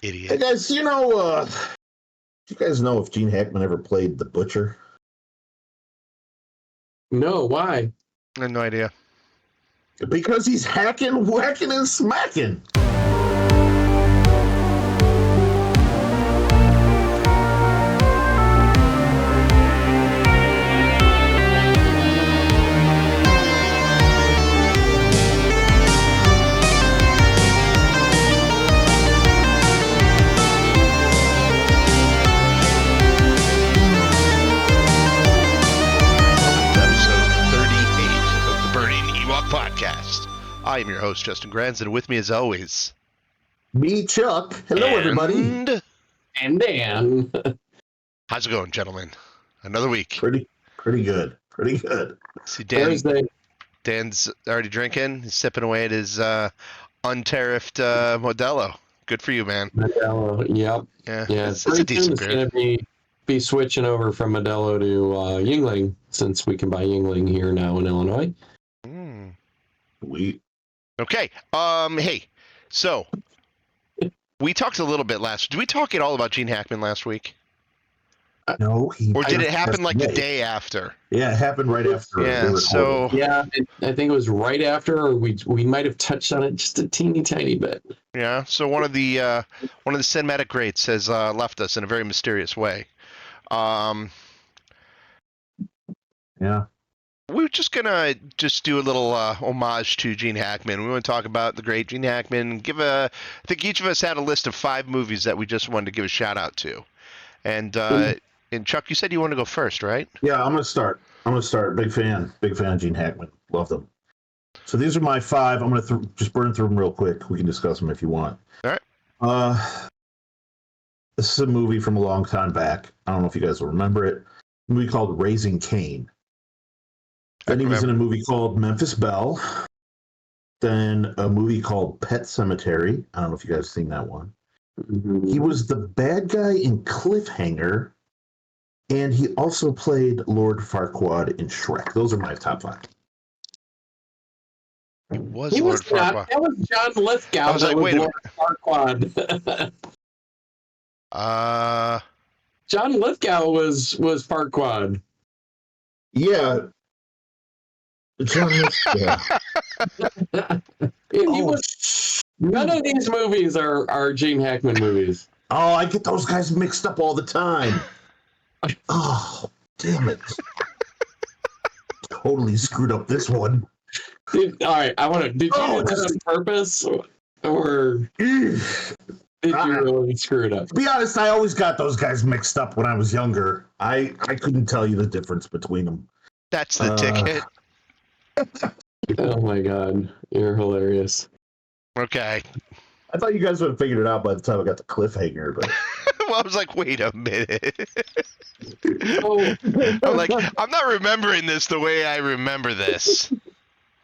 Idiot. Hey guys, do you guys know if Gene Hackman ever played the Butcher? No, why? I have no idea. Because he's hacking, whacking, and smacking. Podcast. I am your host, Justin Granz, and with me as always, me, Chuck. Hello, everybody. And Dan. How's it going, gentlemen? Another week. Pretty good. See, Thursday. Dan's already drinking. He's sipping away at his untariffed Modelo. Good for you, man. Modelo, yep. Yeah, it's a decent beer. It's going to be switching over from Modelo to Yuengling, since we can buy Yuengling here now in Illinois. Okay. Hey, so we talked a little bit last. Did we talk at all about Gene Hackman last week? No. Or did it happen like the day after? Yeah, it happened right after. Yeah. So yeah, I think it was right after, or we might have touched on it just a teeny tiny bit. Yeah. So one of the cinematic greats has left us in a very mysterious way. Yeah. We're just gonna do a little homage to Gene Hackman. We want to talk about the great Gene Hackman. I think each of us had a list of 5 movies that we just wanted to give a shout out to. And Chuck, you said you want to go first, right? Yeah, I'm gonna start. Big fan of Gene Hackman. Love them. So these are my 5. I'm gonna just burn through them real quick. We can discuss them if you want. All right. This is a movie from a long time back. I don't know if you guys will remember it. A movie called Raising Cain. Then he was in a movie called Memphis Belle. Then a movie called Pet Sematary. I don't know if you guys have seen that one. Mm-hmm. He was the bad guy in Cliffhanger. And he also played Lord Farquaad in Shrek. Those are my top 5. He was Lord Farquaad. That was John Lithgow. I was like, wait Lord Farquaad. John Lithgow was Farquaad. Yeah. None of these movies are Gene Hackman movies. Oh, I get those guys mixed up all the time. Oh, damn it. Totally screwed up this one. All right, did you do that on purpose? Or did you really screw it up? To be honest, I always got those guys mixed up when I was younger. I couldn't tell you the difference between them. That's the ticket. Oh my god, you're hilarious. Okay. I thought you guys would have figured it out by the time I got to Cliffhanger, but well, I was like, wait a minute. I'm like, I'm not remembering this the way I remember this.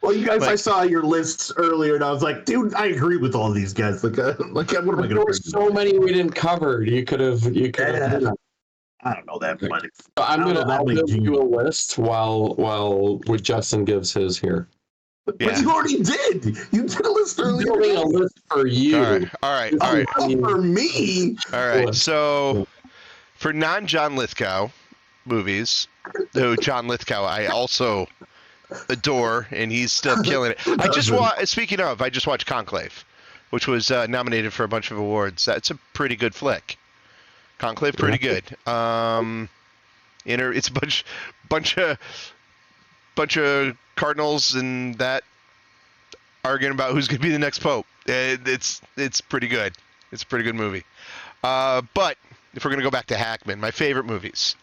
Well, you guys, I saw your lists earlier, and I was like, dude, I agree with all these guys. What am I going to do? There were so many we didn't cover. You could have. I don't know that much. I'll give you a list while Justin gives his here. But you already did. You did a list earlier. I'm building a list for you. All right. For me. All right. So for non-John Lithgow movies, though John Lithgow I also adore, and he's still killing it. I just watched Conclave, which was nominated for a bunch of awards. That's a pretty good flick. Conclave, pretty good. It's a bunch of cardinals and that arguing about who's going to be the next pope. It's pretty good. It's a pretty good movie. But if we're going to go back to Hackman, my favorite movies.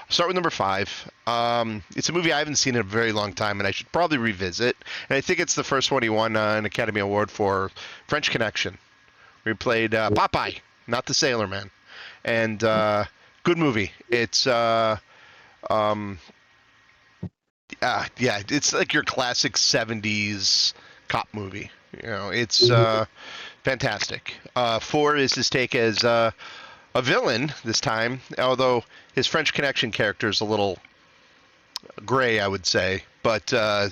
I'll start with number 5. It's a movie I haven't seen in a very long time, and I should probably revisit. And I think it's the first one he won an Academy Award for, French Connection, where he played Popeye, not the Sailor Man. And good movie. It's it's like your classic 70s cop movie. It's fantastic. 4 is his take as a villain this time, although his French Connection character is a little gray, I would say. But a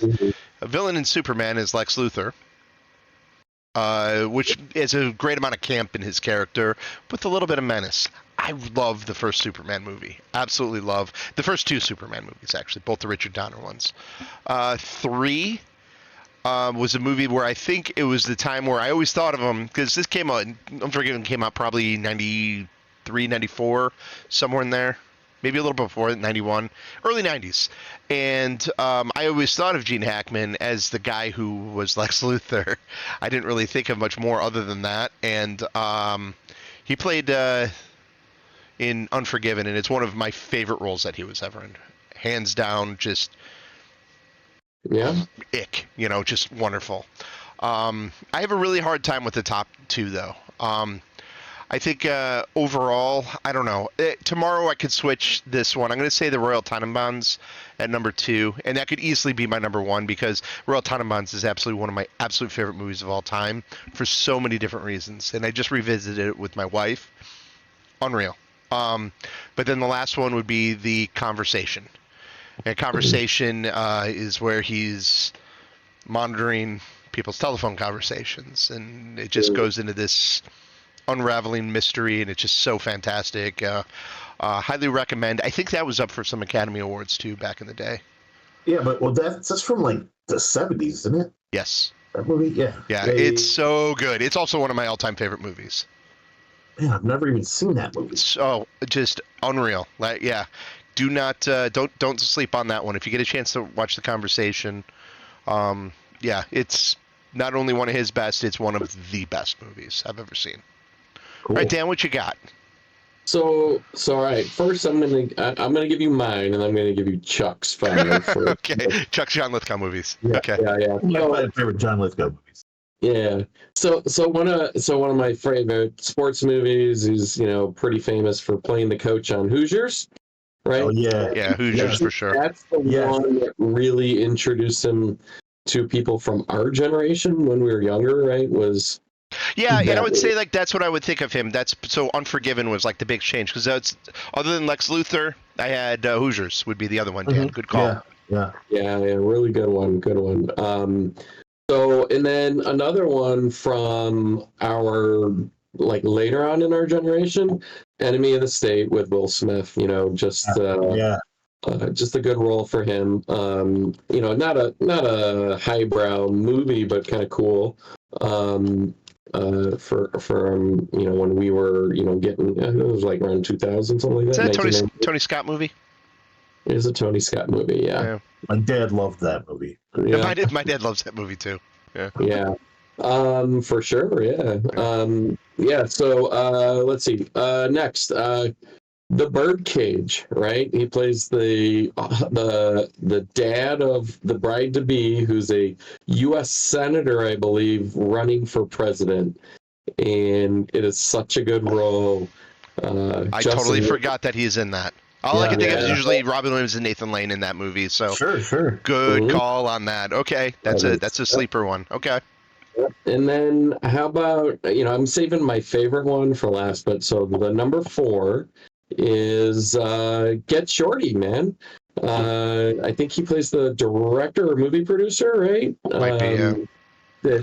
villain in Superman is Lex Luthor. which is a great amount of camp in his character with a little bit of menace. I love the first Superman movie. Absolutely love the first two Superman movies, actually, both the Richard Donner ones. 3 was a movie where I think it was the time where I always thought of him, because this came out, Unforgiven came out probably 93, 94, somewhere in there. Maybe a little before, 91, early 90s. And I always thought of Gene Hackman as the guy who was Lex Luthor. I didn't really think of much more other than that. And he played in Unforgiven, and it's one of my favorite roles that he was ever in. Hands down, just ick, just wonderful. I have a really hard time with the top two, though. I think overall, I don't know. Tomorrow I could switch this one. I'm going to say the Royal Tenenbaums at number 2, and that could easily be my number 1 because Royal Tenenbaums is absolutely one of my absolute favorite movies of all time for so many different reasons. And I just revisited it with my wife. Unreal. But then the last one would be The Conversation. And Conversation is where he's monitoring people's telephone conversations, and it just goes into this unraveling mystery, and it's just so fantastic. Highly recommend. I think that was up for some Academy Awards too back in the day. Yeah, but that's from like the 70s, isn't it? Yes. That movie, yeah. It's so good. It's also one of my all-time favorite movies. Man, I've never even seen that movie. So just unreal. Do not don't sleep on that one. If you get a chance to watch The Conversation, it's not only one of his best, it's one of the best movies I've ever seen. Cool. All right, Dan, what you got? So all right. First, I'm gonna give you mine, and I'm gonna give you Chuck's five. Okay, Chuck's John Lithgow movies. Yeah, okay. Yeah. My favorite John Lithgow movies. Yeah. So one of my favorite sports movies is pretty famous for playing the coach on Hoosiers, right? Oh yeah. Yeah, Hoosiers for sure. That's the one that really introduced him to people from our generation when we were younger, right? Yeah, and I would say that's what I would think of him. That's so Unforgiven was like the big change because that's other than Lex Luthor, I had Hoosiers would be the other one. Dan, good call. Yeah. Really good one. So and then another one from our later on in our generation, Enemy of the State with Will Smith. Just a good role for him. Not a highbrow movie, but kind of cool. For when we were getting it was like around 2000, something like that. Is that a Tony Scott movie? It is a Tony Scott movie. Yeah. My dad loved that movie. Yeah. My dad loves that movie too. Yeah. For sure. Yeah. So let's see. Next, the Birdcage, right? He plays the dad of the bride to be, who's a U.S. senator, I believe, running for president, and it is such a good role. I totally forgot that he's in that. All I can think of is usually Robin Williams and Nathan Lane in that movie. So sure. Good call on that. Okay, that's a sleeper one. Okay. And then how about I'm saving my favorite one for last, but so the number 4 is Get Shorty, man. I think he plays the director or movie producer, right? Might be, yeah.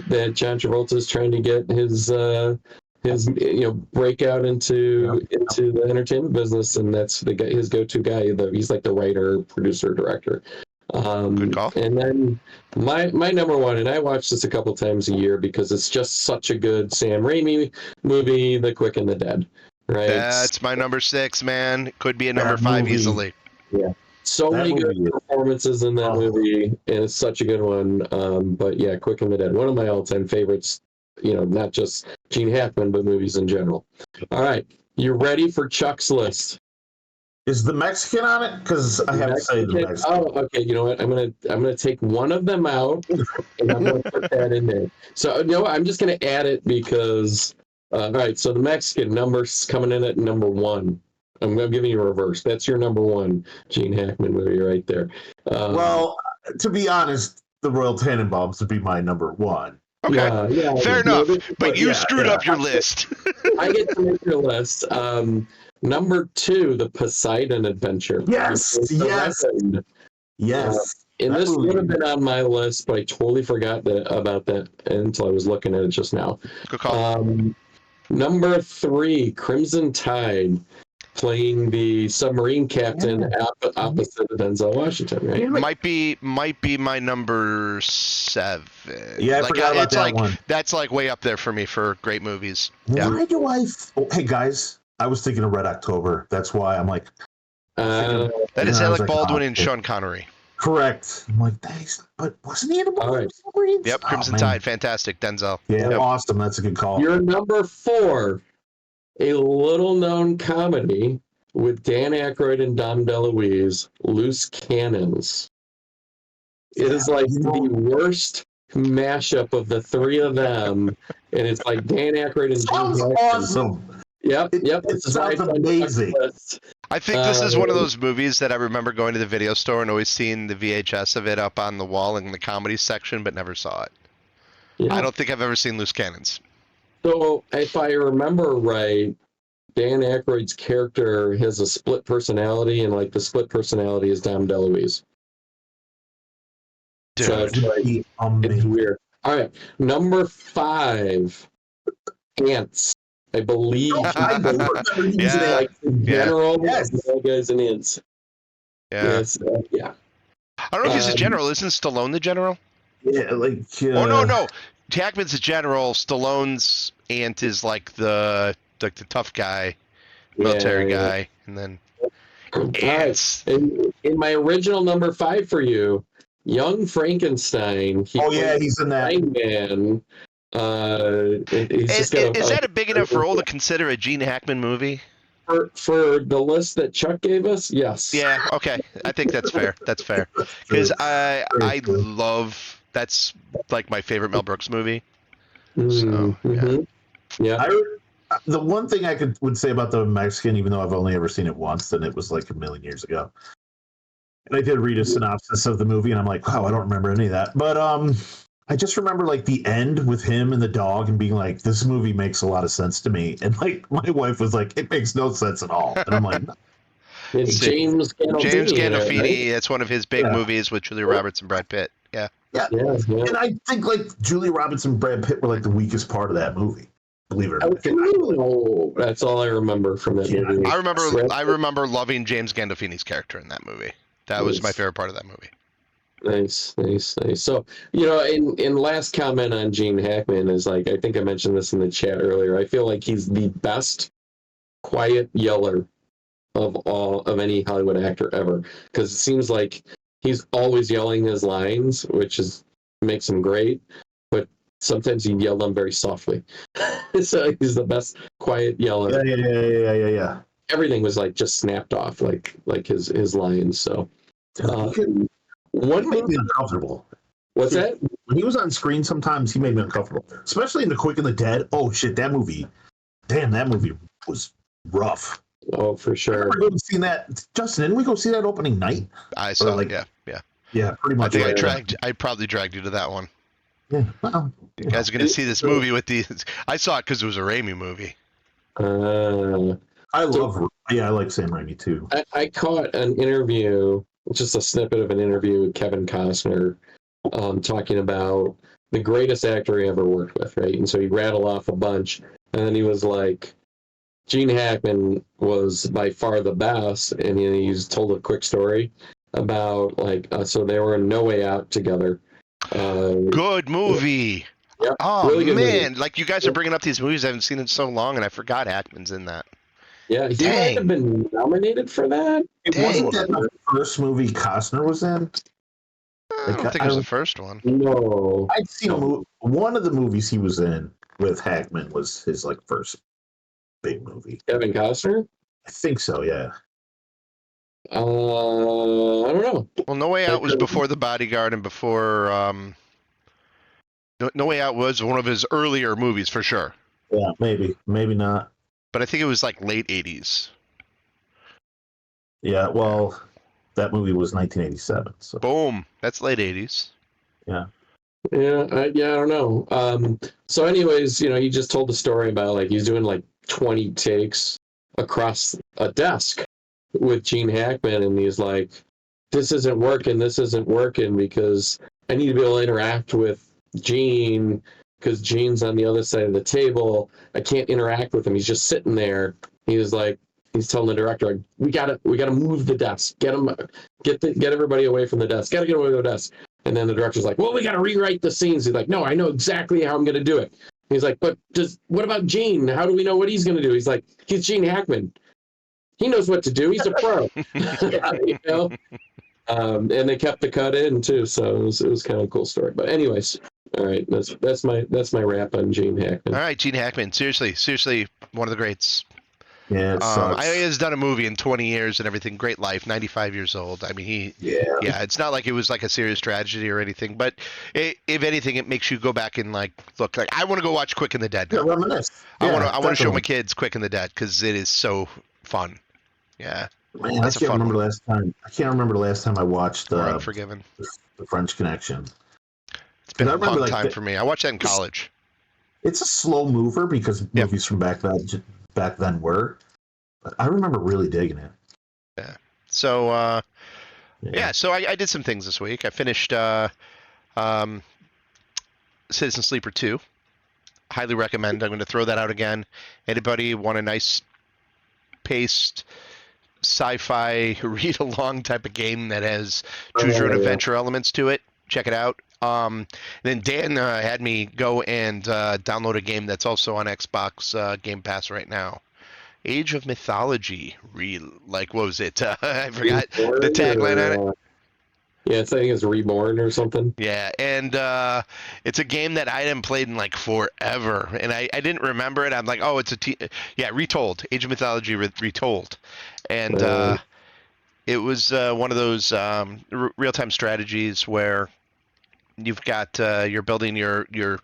That John Travolta is trying to get his breakout into the entertainment business, and that's his go-to guy. He's like the writer, producer, director. Good call. And then my number 1, and I watch this a couple times a year because it's just such a good Sam Raimi movie, The Quick and the Dead. Right. That's my number 6, man. Could be a number 5 easily. Yeah. So many good performances in that movie, and it's such a good one. But yeah, Quick and the Dead, one of my all-time favorites. Not just Gene Hackman, but movies in general. All right, you ready for Chuck's list? Is the Mexican on it? Because I have to say the Mexican. Oh, okay. You know what? I'm gonna take one of them out, and I'm gonna put that in there. So I'm just gonna add it because. All right, so the Mexican number's coming in at number 1. I'm giving you a reverse. That's your number 1 Gene Hackman movie right there. Well, to be honest, the Royal Tenenbaums would be my number 1. Okay, fair enough. But you screwed up your list. I get to make your list. Number 2, the Poseidon Adventure. Yes. And That this movie- would have been on my list, but I totally forgot about that until I was looking at it just now. Good call. Number 3, Crimson Tide, playing the submarine captain opposite of Denzel Washington, right? Might be my number 7. Yeah, I forgot about it's that like one. that's like way up there for me for great movies. Yeah. Why do I? Hey guys, I was thinking of Red October. That's why I'm like. Uh, That is I was Alec like, Baldwin oh, and Sean Connery. Correct. I'm like, thanks, but wasn't he in a movie? All right. Submarines? Yep, Oh, Crimson man. Tide, fantastic. Denzel. Yeah, Yep. awesome. That's a good call. Your number 4, a little-known comedy with Dan Aykroyd and Dom DeLuise, Loose Cannons. It is like the worst mashup of the three of them, and it's like Dan Aykroyd and Sounds Gene Hackman. awesome. Yep. It This is why sounds it's on the amazing. list. I think this is one of those movies that I remember going to the video store and always seeing the VHS of it up on the wall in the comedy section, but never saw it. Yeah. I don't think I've ever seen Loose Cannons. So, if I remember right, Dan Aykroyd's character has a split personality, and like the split personality is Dom DeLuise. Dude. So it's like, it's Amazing. weird. All right, number 5, Ants. I believe I remember using Yeah. like in Yeah. general, Yes. the guys and Ants. Yeah. Yes, yeah. I don't know if he's a general. Isn't Stallone the general? Yeah, like. Oh no. Hackman's the general. Stallone's aunt is like the tough guy, military guy, and then All right. ants. In my original number 5 for you, Young Frankenstein. He's in that. Man. He's just got Is that a big enough role to consider a Gene Hackman movie? for the list that Chuck gave us? Yes. Yeah. Okay. I think that's fair. That's fair. Because I love that's like my favorite Mel Brooks movie. So Yeah. The one thing I would say about the Mexican, even though I've only ever seen it once, and it was like a million years ago. And I did read a synopsis of the movie, and I'm like, wow, I don't remember any of that. But I just remember like the end with him and the dog, and being like, this movie makes a lot of sense to me. And like my wife was like, it makes no sense at all. And I'm like, It's James Gandolfini. James Gandolfini. Right? It's one of his big movies with Julia Roberts and Brad Pitt. Yeah. Yeah. And I think like Julia Roberts and Brad Pitt were like the weakest part of that movie. Believe it or not. Oh, that's all I remember from that movie. I remember loving James Gandolfini's character in that movie. That was my favorite part of that movie. Nice. So, in last comment on Gene Hackman is like, I think I mentioned this in the chat earlier. I feel like he's the best quiet yeller of any Hollywood actor ever, because it seems like he's always yelling his lines, which makes him great. But sometimes he yelled them very softly. So he's the best quiet yeller. Yeah. Everything was like just snapped off, like his lines. So. What made me uncomfortable? What's that? When he was on screen, sometimes he made me uncomfortable, especially in The Quick and the Dead. Oh shit, that movie! Damn, that movie was rough. Oh, for sure. I remember going to see that. Justin, didn't we go see that opening night? I saw. like- Yeah. Pretty much. I probably dragged you to that one. Yeah. Well, You guys are gonna see this movie with these. I saw it because it was a Raimi movie. I like Sam Raimi too. I caught an interview, just a snippet of an interview with Kevin Costner, talking about the greatest actor he ever worked with, right? And so he rattled off a bunch, and then he was like, Gene Hackman was by far the best, and he's told a quick story about so they were in No Way Out together. Good movie. Yep, Oh really good man, movie. like you guys are bringing up these movies I haven't seen in so long, and I forgot Hackman's in that. Yeah, he Dang. might have been nominated for that. Wasn't that the first movie Costner was in? I don't think it was the first one. No. I'd seen one of the movies he was in with Hackman was his like first big movie. Kevin Costner? I think so. Yeah. I don't know. Well, No Way Out was before The Bodyguard and before No Way Out was one of his earlier movies for sure. Yeah, maybe not. But I think it was like late 80s. Yeah, well, that movie was 1987. So Boom. That's late 80s. yeah. Yeah, I don't know. So anyways, he just told the story about like he's doing like 20 takes across a desk with Gene Hackman, and he's like, this isn't working because I need to be able to interact with Gene because Gene's on the other side of the table. I can't interact with him. He's just sitting there. He's telling the director, like, we gotta move the desk. Get everybody away from the desk. Gotta get away from the desk. And then the director's like, well, we gotta rewrite the scenes. He's like, no, I know exactly how I'm gonna do it. He's like, but what about Gene? How do we know what he's gonna do? He's like, he's Gene Hackman. He knows what to do. He's a pro. You know? And they kept the cut in too, so it was kind of a cool story. But anyways, all right, that's my wrap on Gene Hackman. All right, Gene Hackman, seriously, one of the greats. Yeah, it sucks. I know he has done a movie in 20 years and everything. Great life, 95 years old. I mean, yeah. It's not like it was like a serious tragedy or anything, but if anything, it makes you go back and look. Like, I want to go watch Quick and the Dead now. Yeah, reminisce. I want to show my kids Quick and the Dead because it is so fun. Yeah. Man, I can't remember the last time I watched Unforgiven. The French Connection. It's been a long time for me. I watched that in college. It's a slow mover because movies from back then were. But I remember really digging it. Yeah. So so I did some things this week. I finished Citizen Sleeper 2. Highly recommend. I'm going to throw that out again. Anybody want a nice paced sci-fi read-along type of game that has choose your own adventure elements to it? Check it out. Then Dan had me go and download a game that's also on Xbox Game Pass right now. Age of Mythology. What was it? I forgot the tagline on it. Yeah, I think it's Reborn or something. Yeah, and it's a game that I hadn't played in like forever, and I didn't remember it. I'm like, oh, it's Retold. Age of Mythology Retold. And it was one of those real-time strategies where you've got you're building your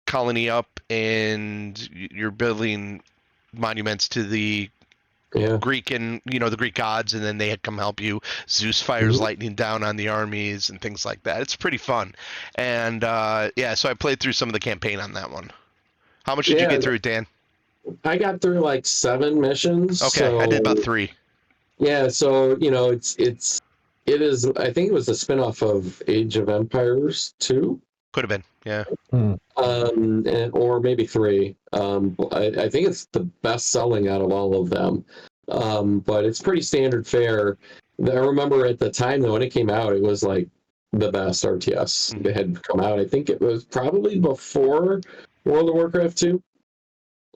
colony up, and you're building monuments to the Greek and the Greek gods, and then they come help you. Zeus fires lightning down on the armies and things like that. It's pretty fun, and so I played through some of the campaign on that one. How much did you get through, Dan? I got through like 7 missions. Okay, so, I did about 3. Yeah, so it is. I think it was a spinoff of Age of Empires 2. Could have been, yeah. Or maybe 3. I think it's the best selling out of all of them. But it's pretty standard fare. I remember at the time though, when it came out, it was like the best RTS that had come out. I think it was probably before World of Warcraft 2.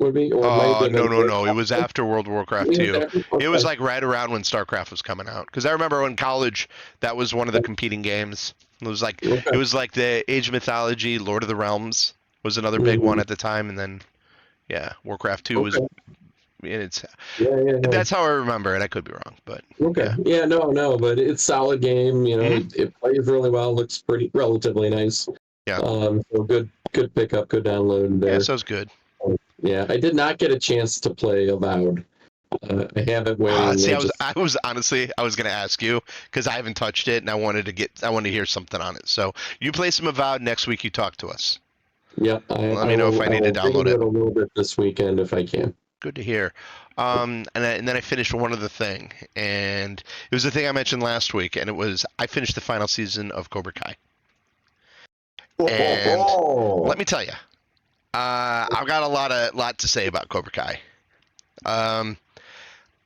Would be? Or no. It was after World of Warcraft 2. Okay. It was like right around when StarCraft was coming out. Because I remember in college, that was one of the competing games. It was like the Age of Mythology, Lord of the Realms was another big one at the time, and then Warcraft 2 was. And that's how I remember it. I could be wrong, but but it's a solid game. It plays really well. Looks relatively nice. Yeah. So good pickup, good download there. Yeah, sounds good. Yeah, I did not get a chance to play Avowed. I haven't waited. I was going to ask you because I haven't touched it, and I wanted to hear something on it. So you play some Avowed next week. You talk to us. Yep. Let me know if I need to download it a little bit this weekend if I can. Good to hear. And then I finished one other thing, and it was the thing I mentioned last week, and it was I finished the final season of Cobra Kai. And let me tell you. I've got a lot to say about Cobra Kai.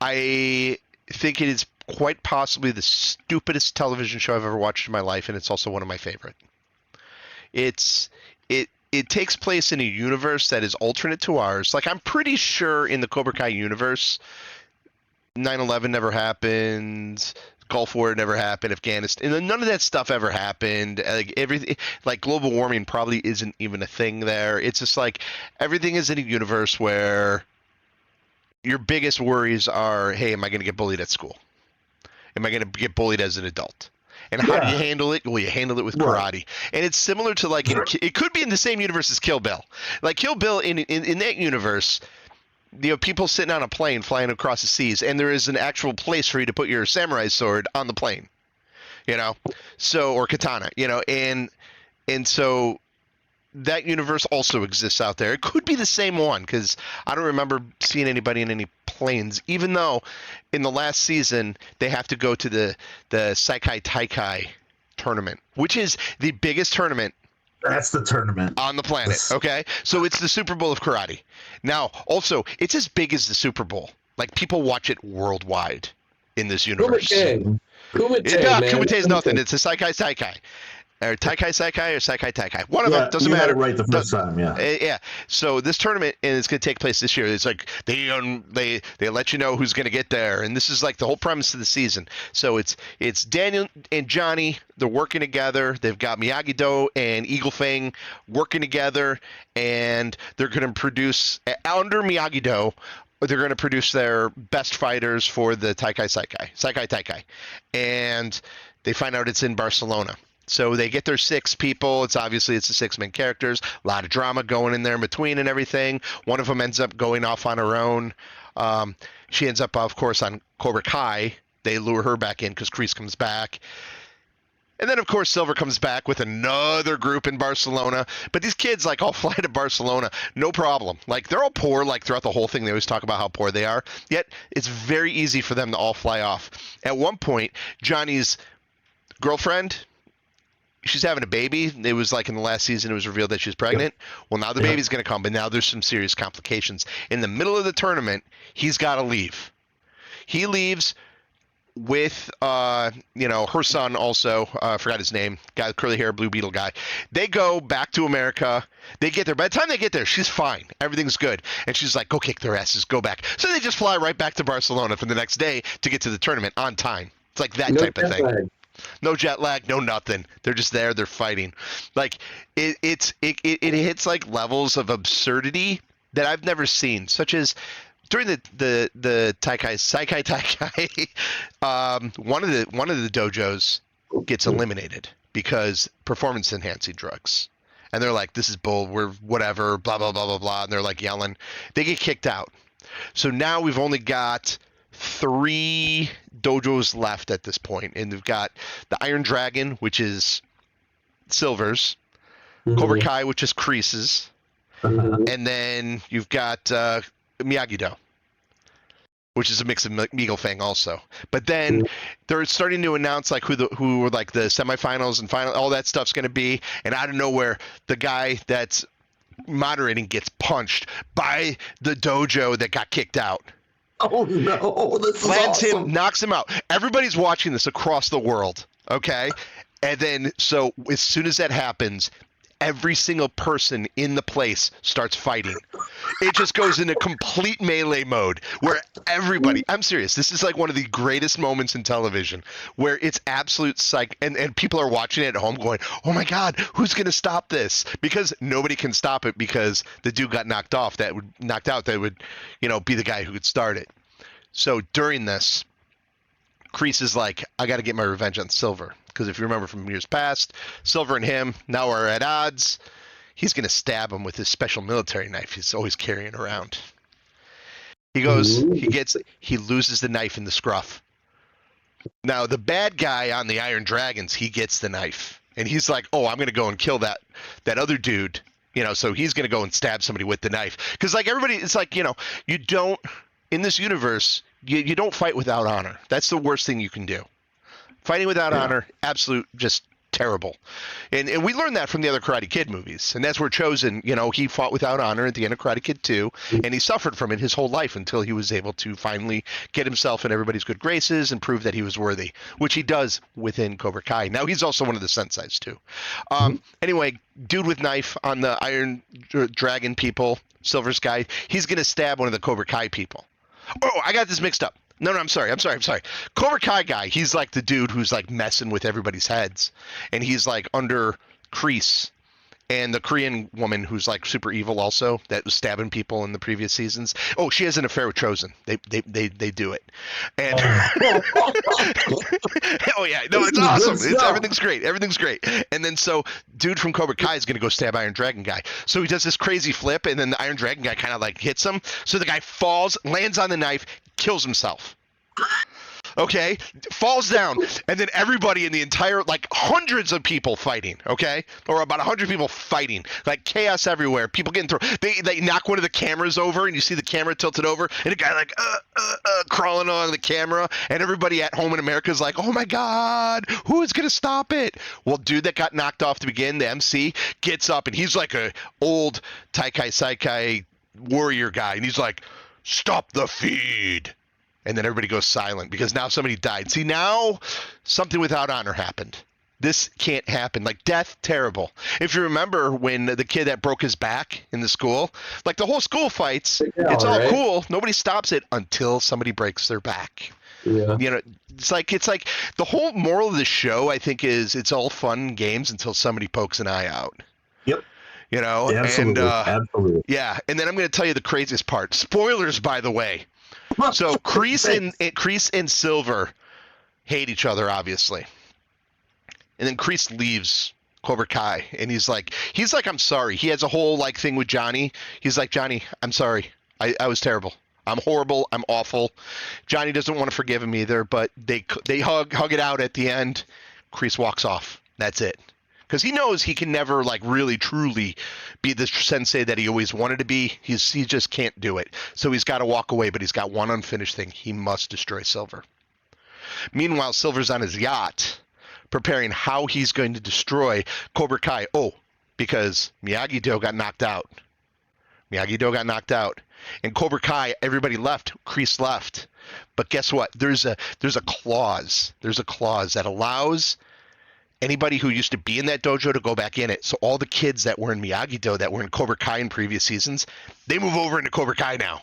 I think it is quite possibly the stupidest television show I've ever watched in my life, and it's also one of my favorite. It takes place in a universe that is alternate to ours. Like, I'm pretty sure in the Cobra Kai universe, 9/11 never happened. Gulf War never happened, Afghanistan, and none of that stuff ever happened. Like everything, like global warming probably isn't even a thing there. It's just like everything is in a universe where your biggest worries are, hey, am I going to get bullied at school? Am I going to get bullied as an adult? And how do you handle it? Well, you handle it with karate. And it's similar to it could be in the same universe as Kill Bill. Like Kill Bill in that universe, people sitting on a plane flying across the seas, and there is an actual place for you to put your samurai sword on the plane, or katana, and so that universe also exists out there. It could be the same one because I don't remember seeing anybody in any planes, even though in the last season they have to go to the Seikai Taikai tournament, which is the biggest tournament That's the tournament on the planet. This- Okay, so it's the Super Bowl of karate. Now, also, it's as big as the Super Bowl. Like, people watch it worldwide in this universe. Kumite, No, man. Kumite is nothing. Kumite. It's a Seikai Seikai. Or Taikai Seikai or Seikai Taikai. One of Yeah, them. Doesn't you got matter. it right the first time. Yeah. Yeah. So this tournament, and it's going to take place this year. It's like they let you know who's going to get there, and this is like the whole premise of the season. So it's Daniel and Johnny. They're working together. They've got Miyagi-Do and Eagle Fang working together, and they're going to produce under Miyagi-Do. They're going to produce their best fighters for the Seikai Taikai, and they find out it's in Barcelona. So they get their 6 people. It's the 6 main characters. A lot of drama going in there in between and everything. One of them ends up going off on her own. She ends up, of course, on Cobra Kai. They lure her back in because Kreese comes back. And then, of course, Silver comes back with another group in Barcelona. But these kids, like, all fly to Barcelona, no problem. Like, they're all poor, like, throughout the whole thing. They always talk about how poor they are. Yet, it's very easy for them to all fly off. At one point, Johnny's girlfriend, she's having a baby. It was like in the last season, it was revealed that she's pregnant. Well, now the baby's going to come, but now there's some serious complications. In the middle of the tournament, he's got to leave. He leaves with, her son also. I forgot his name. Guy with curly hair, Blue Beetle guy. They go back to America. They get there. By the time they get there, she's fine. Everything's good. And she's like, go kick their asses. Go back. So they just fly right back to Barcelona for the next day to get to the tournament on time. It's like that type of thing. Lag. No jet lag, no nothing. They're just there. They're fighting. Like it hits like levels of absurdity that I've never seen, such as during the Seikai Taikai, one of the dojos gets eliminated because performance enhancing drugs, and they're like, "This is bull. We're whatever." Blah blah blah blah blah, and they're like yelling. They get kicked out. So now we've only got 3 dojos left at this point, and we've got the Iron Dragon, which is Silver's, Cobra Kai, which is Kreese's, and then you've got Miyagi-Do, which is a mix of Eagle Fang also. But then they're starting to announce like who were like the semifinals and final, all that stuff's going to be, and out of nowhere, the guy that's moderating gets punched by the dojo that got kicked out. Oh no! This is Lands awesome. him, knocks him out. Everybody's watching this across the world, okay? And then, so as soon as that happens, every single person in the place starts fighting. It just goes into complete melee mode where everybody, I'm serious, this is like one of the greatest moments in television where it's absolute psych, and people are watching it at home going, oh my God, who's going to stop this? Because nobody can stop it because the dude got knocked out that would, be the guy who could start it. So during this, Kreese is like, I got to get my revenge on Silver. Because if you remember from years past, Silver and him now are at odds. He's going to stab him with his special military knife he's always carrying around. He goes, he loses the knife in the scruff. Now, the bad guy on the Iron Dragons, he gets the knife. And he's like, oh, I'm going to go and kill that other dude. So he's going to go and stab somebody with the knife. Because, like, everybody, it's like, you don't, in this universe, you don't fight without honor. That's the worst thing you can do. Fighting without honor, absolute, just terrible. And we learned that from the other Karate Kid movies. And that's where Chosen, he fought without honor at the end of Karate Kid 2. And he suffered from it his whole life until he was able to finally get himself in everybody's good graces and prove that he was worthy, which he does within Cobra Kai. Now, he's also one of the senseis, too. Anyway, dude with knife on the Iron Dragon people, Silver's guy, he's going to stab one of the Cobra Kai people. Oh, I got this mixed up. No, I'm sorry. Cobra Kai guy, he's like the dude who's like messing with everybody's heads. And he's like under Kreese. And the Korean woman who's like super evil also, that was stabbing people in the previous seasons. Oh, she has an affair with Chosen. They do it. And oh yeah, no, it's awesome. Everything's great. And then so dude from Cobra Kai is gonna go stab Iron Dragon guy. So he does this crazy flip, and then the Iron Dragon guy kind of like hits him. So the guy falls, lands on the knife, kills himself. okay, falls down, and then everybody in the entire, like hundreds of people fighting, okay, or about 100 people fighting, like chaos everywhere, people getting through. They knock one of the cameras over, and you see the camera tilted over, and a guy like crawling along the camera, and everybody at home in America is like, oh my god, who is gonna stop it? Well, dude that got knocked off to begin, the MC, gets up, and he's like a old Taikai Saikai warrior guy, and he's like, stop the feed. And then everybody goes silent because now somebody died. See, now something without honor happened. This can't happen. Like, death, terrible. If you remember when the kid that broke his back in the school, like the whole school fights, it's all right? cool. Nobody stops it until somebody breaks their back. Yeah. You know, it's like the whole moral of the show, I think, is it's all fun games until somebody pokes an eye out. Yep. You know, Absolutely. Absolutely. Yeah, and then I'm going to tell you the craziest part. Spoilers, by the way. So Kreese and Silver hate each other, obviously. And then Kreese leaves Cobra Kai, and he's like, I'm sorry. He has a whole like thing with Johnny. He's like, Johnny, I'm sorry. I was terrible. I'm horrible. I'm awful. Johnny doesn't want to forgive him either, but they hug it out at the end. Kreese walks off. That's it. Because he knows he can never like really truly be the sensei that he always wanted to be. He just can't do it. So he's got to walk away, but he's got one unfinished thing. He must destroy Silver. Meanwhile, Silver's on his yacht preparing how he's going to destroy Cobra Kai. Oh, because Miyagi-Do got knocked out. And Cobra Kai, everybody left. Kreese left. But guess what? There's a clause. There's a clause that allows anybody who used to be in that dojo to go back in it. So all the kids that were in Miyagi-Do that were in Cobra Kai in previous seasons, they move over into Cobra Kai now.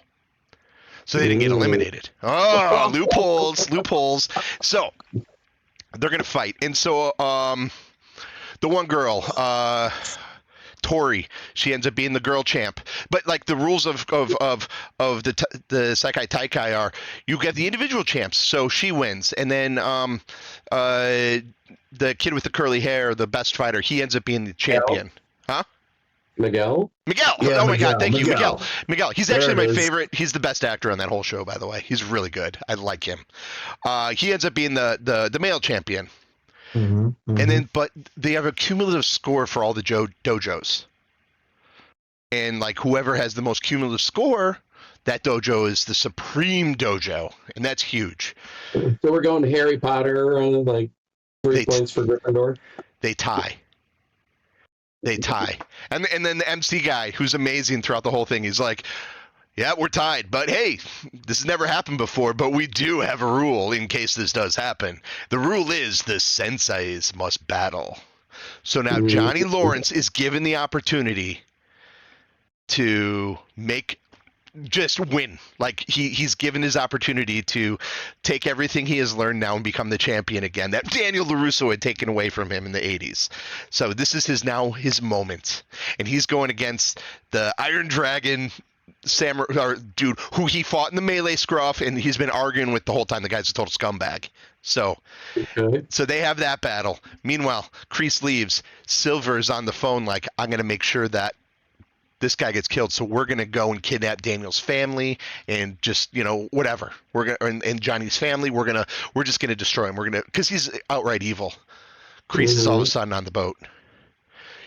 So they didn't get eliminated. Oh, loopholes. So they're going to fight. And so the one girl, Tori, she ends up being the girl champ. But like the rules of the Saikai Taikai are, you get the individual champs, so she wins, and then the kid with the curly hair, the best fighter, he ends up being the champion. Huh? Miguel? Yeah, oh my God, thank you, Miguel. Miguel. He's actually my favorite. He's the best actor on that whole show, by the way. He's really good. I like him. He ends up being the male champion. Mm-hmm, mm-hmm. And then, but they have a cumulative score for all the dojos. And like whoever has the most cumulative score, that dojo is the supreme dojo, and that's huge. So we're going to Harry Potter, like 3 points for Gryffindor. They tie. And then the MC guy, who's amazing throughout the whole thing, he's like, yeah, we're tied, but hey, this has never happened before, but we do have a rule in case this does happen. The rule is the senseis must battle. So now Johnny Lawrence is given the opportunity to just win. Like he's given his opportunity to take everything he has learned now and become the champion again that Daniel LaRusso had taken away from him in the 80s. So this is his moment, and he's going against the Iron Dragon samurai dude who he fought in the melee scruff, and he's been arguing with the whole time. The guy's a total scumbag. So they have that battle. Meanwhile, Kreese leaves. Silver's on the phone like, I'm going to make sure that this guy gets killed, so we're gonna go and kidnap Daniel's family and just whatever. We're gonna and Johnny's family. We're just gonna destroy him. Because he's outright evil. Kreese is all of a sudden on the boat.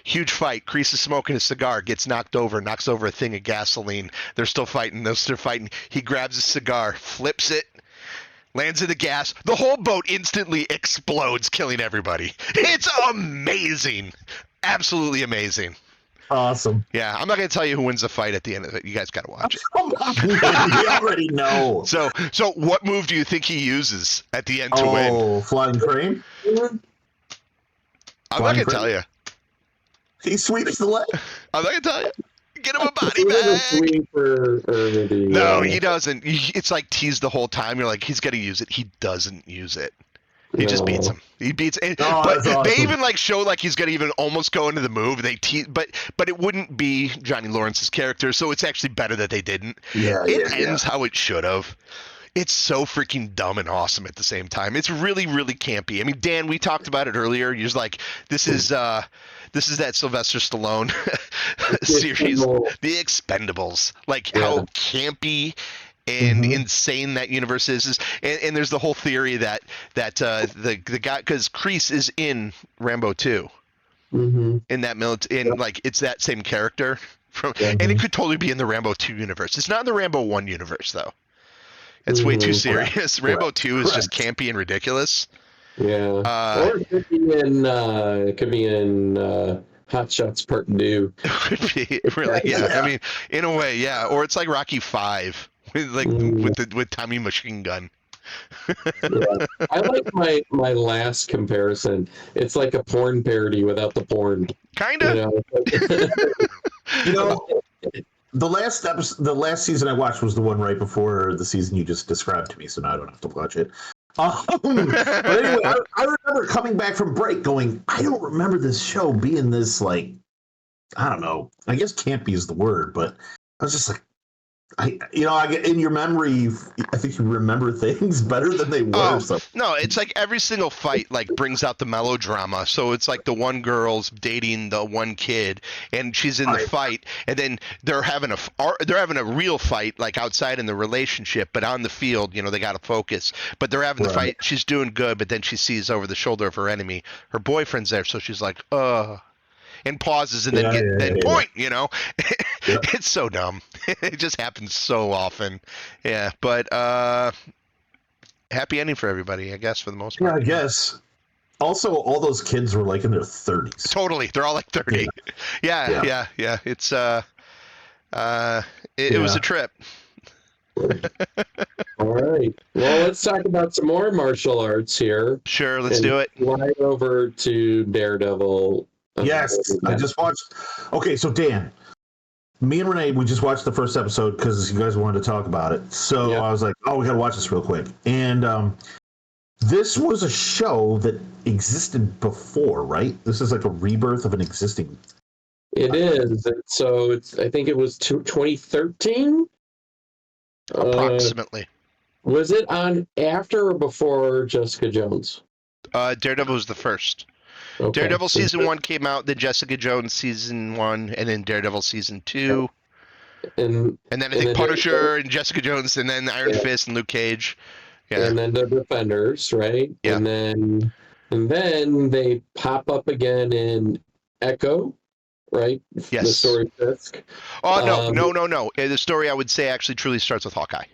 Huge fight. Kreese is smoking a cigar, gets knocks over a thing of gasoline. They're still fighting. He grabs a cigar, flips it, lands in the gas. The whole boat instantly explodes, killing everybody. It's amazing, absolutely amazing. Awesome. Yeah, I'm not going to tell you who wins the fight at the end of it. You guys got to watch it. We already know. So what move do you think he uses at the end to win? Oh, flying crane? I'm not going to tell you. He sweeps the leg. I'm not going to tell you. Get him a body bag. No, he doesn't. It's like teased the whole time. You're like, he's going to use it. He doesn't use it. He just beats him. But awesome. They even like show like he's gonna even almost go into the move. But it wouldn't be Johnny Lawrence's character, so it's actually better that they didn't. It ends how it should have. It's so freaking dumb and awesome at the same time. It's really, really campy. I mean, Dan, we talked about it earlier. You're like, this is that Sylvester Stallone series, The Expendables. Like how campy and insane that universe is. And there's the whole theory that the guy, because Kreese is in Rambo 2, in that like it's that same character from, and it could totally be in the Rambo 2 universe. It's not in the Rambo 1 universe though. It's way too serious. Rambo 2 is just campy and ridiculous. Yeah. Or it could be in Hot Shots Part 2. Could be, really, yeah. I mean, in a way, yeah. Or it's like Rocky 5 with Tommy Machine Gun. Yeah. I like my last comparison. It's like a porn parody without the porn. Kinda. You know, the last season I watched was the one right before the season you just described to me, so now I don't have to watch it. But anyway, I remember coming back from break going, I don't remember this show being this, like, I don't know, I guess campy is the word, but I was just like, I get in your memory, I think you remember things better than they were. No, it's like every single fight like brings out the melodrama. So it's like the one girl's dating the one kid, and she's in the fight, and then they're having a real fight like outside in the relationship, but on the field, they got to focus. But they're having the fight. She's doing good, but then she sees over the shoulder of her enemy, her boyfriend's there, so she's like, and pauses and then point. It's so dumb. It just happens so often. Yeah, but happy ending for everybody, I guess, for the most part. Yeah, I guess. Also, all those kids were like in their 30s. Totally, they're all like 30. Yeah. It's it was a trip. All right. Well, let's talk about some more martial arts here. Sure, let's do it. Fly over to Daredevil. Yes, I just watched. Okay, so Dan, me and Renee, we just watched the first episode because you guys wanted to talk about it. So I was like, we got to watch this real quick. And this was a show that existed before, right? This is like a rebirth of an existing. It is. So I think it was 2013? Approximately. Was it on after or before Jessica Jones? Daredevil was the first. Okay. Daredevil season 1 came out, then Jessica Jones season 1, and then Daredevil season 2. And then I think Punisher and Jessica Jones, and then Iron Fist and Luke Cage. Yeah. And then the Defenders, right? Yeah. And then they pop up again in Echo, right? Yes. The story Fisk. Oh, no. The story, I would say, actually truly starts with Hawkeye.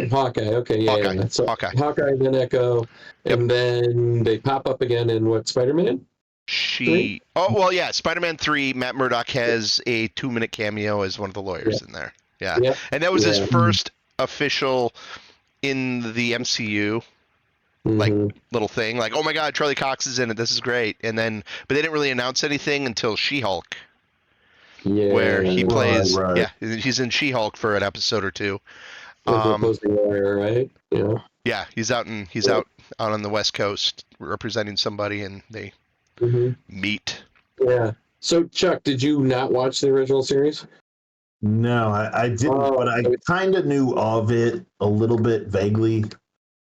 Hawkeye, okay, yeah. Yeah. So Hawkeye, then Echo, and then they pop up again in what, Spider-Man? Spider-Man 3, Matt Murdock has a 2-minute cameo as one of the lawyers in there. Yeah. And that was his first official in the MCU like little thing. Like, oh my god, Charlie Cox is in it, this is great. But they didn't really announce anything until She-Hulk. Where he plays he's in She-Hulk for an episode or two. Lawyer, right? Yeah, he's out on the West Coast representing somebody, and they meet. Yeah. So, Chuck, did you not watch the original series? No, I didn't, but I kind of knew of it a little bit vaguely.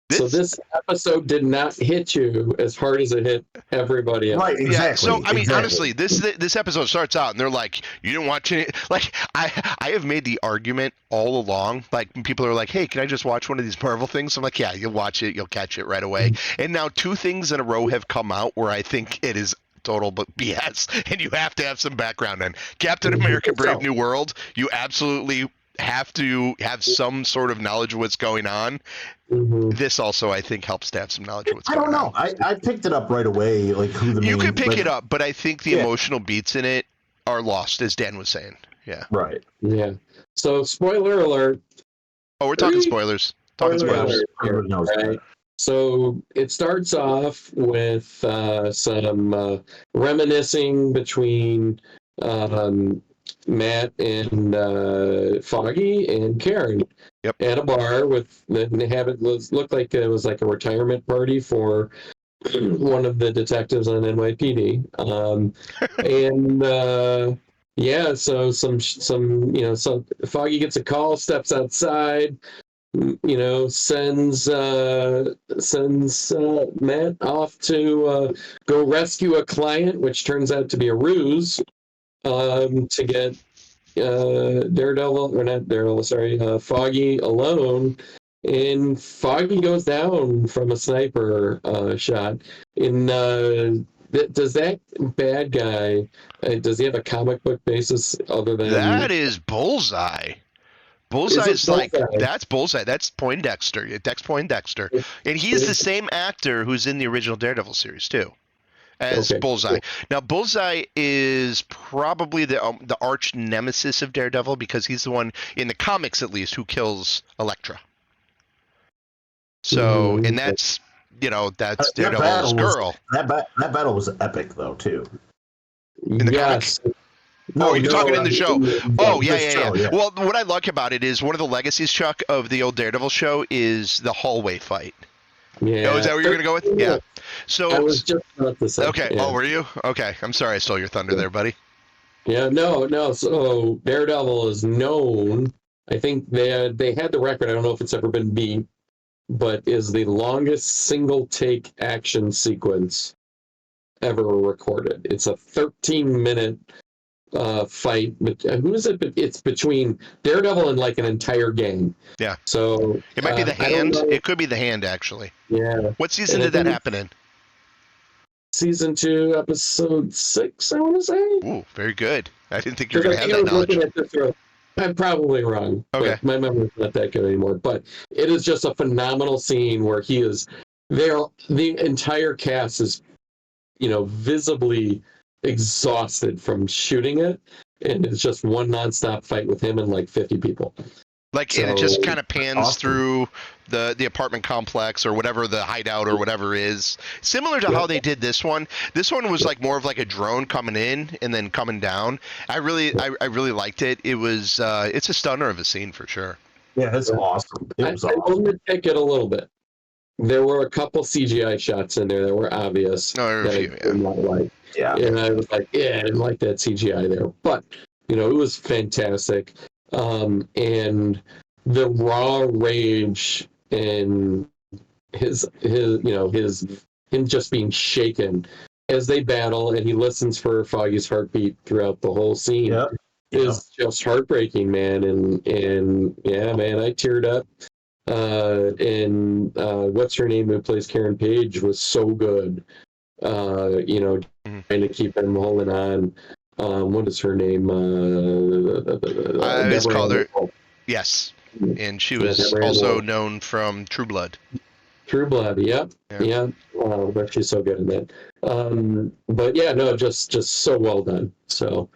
So this episode did not hit you as hard as it hit everybody else. Right, exactly. Yeah, so, I mean, honestly, this episode starts out, and they're like, you didn't watch it? Like, I have made the argument all along. Like, people are like, hey, can I just watch one of these Marvel things? I'm like, yeah, you'll watch it. You'll catch it right away. And now 2 things in a row have come out where I think it is total BS, and you have to have some background in. Captain America Brave New World, you absolutely have to have some sort of knowledge of what's going on. This also, I think, helps to have some knowledge of what's going on. I don't know. I picked it up right away, like who the main... You could pick it up, but I think the emotional beats in it are lost, as Dan was saying. Yeah. Right. Yeah. So, spoiler alert. Oh, we're talking spoilers. Spoilers. Right. So, it starts off with some reminiscing between Matt and Foggy and Karen at a bar looked like it was like a retirement party for one of the detectives on NYPD. So some Foggy gets a call, steps outside, sends Matt off to go rescue a client, which turns out to be a ruse. To get Daredevil, or not Daredevil, sorry, Foggy alone, and Foggy goes down from a sniper shot. Does that bad guy, does he have a comic book basis other than... That is Bullseye. Bullseye's like, that's Bullseye. That's Poindexter. Dex Poindexter. And he's the same actor who's in the original Daredevil series, too, as Bullseye. Now, Bullseye is probably the arch nemesis of Daredevil because he's the one, in the comics at least, who kills Elektra. So, and that's, that's Daredevil's girl. That battle was epic, though, too. In the comics? No, you're talking in the show. Oh, yeah. Well, what I like about it is one of the legacies, Chuck, of the old Daredevil show is the hallway fight. Yeah. Oh, is that what you're going to go with? Yeah. So I was just about to say. Okay. Yeah. Oh, were you? Okay. I'm sorry I stole your thunder there, buddy. Yeah, no. So Daredevil is known. I think they had the record. I don't know if it's ever been beat, but is the longest single take action sequence ever recorded. It's a 13-minute fight. Who is it? It's between Daredevil and like an entire gang. Yeah. So it might be the Hand. It could be the Hand, actually. Yeah. What season did that happen in? Season 2, episode 6, I want to say. Ooh, very good. I didn't think you were going to have that knowledge. I'm probably wrong. Okay. My memory's not that good anymore. But it is just a phenomenal scene where he is there. The entire cast is, visibly exhausted from shooting it, and it's just one nonstop fight with him and like 50 people. And it just kind of pans through the apartment complex or whatever the hideout or whatever is. Similar to how they did this one. This one was like more of like a drone coming in and then coming down. I really liked it. It was it's a stunner of a scene for sure. Yeah, it's awesome. It was awesome. I will nitpick it a little bit. There were a couple CGI shots in there that were obvious. Yeah. And I was like, I didn't like that CGI there. But, it was fantastic. And the raw rage and him just being shaken as they battle, and he listens for Foggy's heartbeat throughout the whole scene is just heartbreaking, man. And yeah, man, I teared up. And what's her name who plays Karen Page was so good. Trying to keep him holding on. What is her name? I always called her. Yes, and she was also known from True Blood. True Blood, yeah. But she's so good in that. But yeah, no, just so well done. So,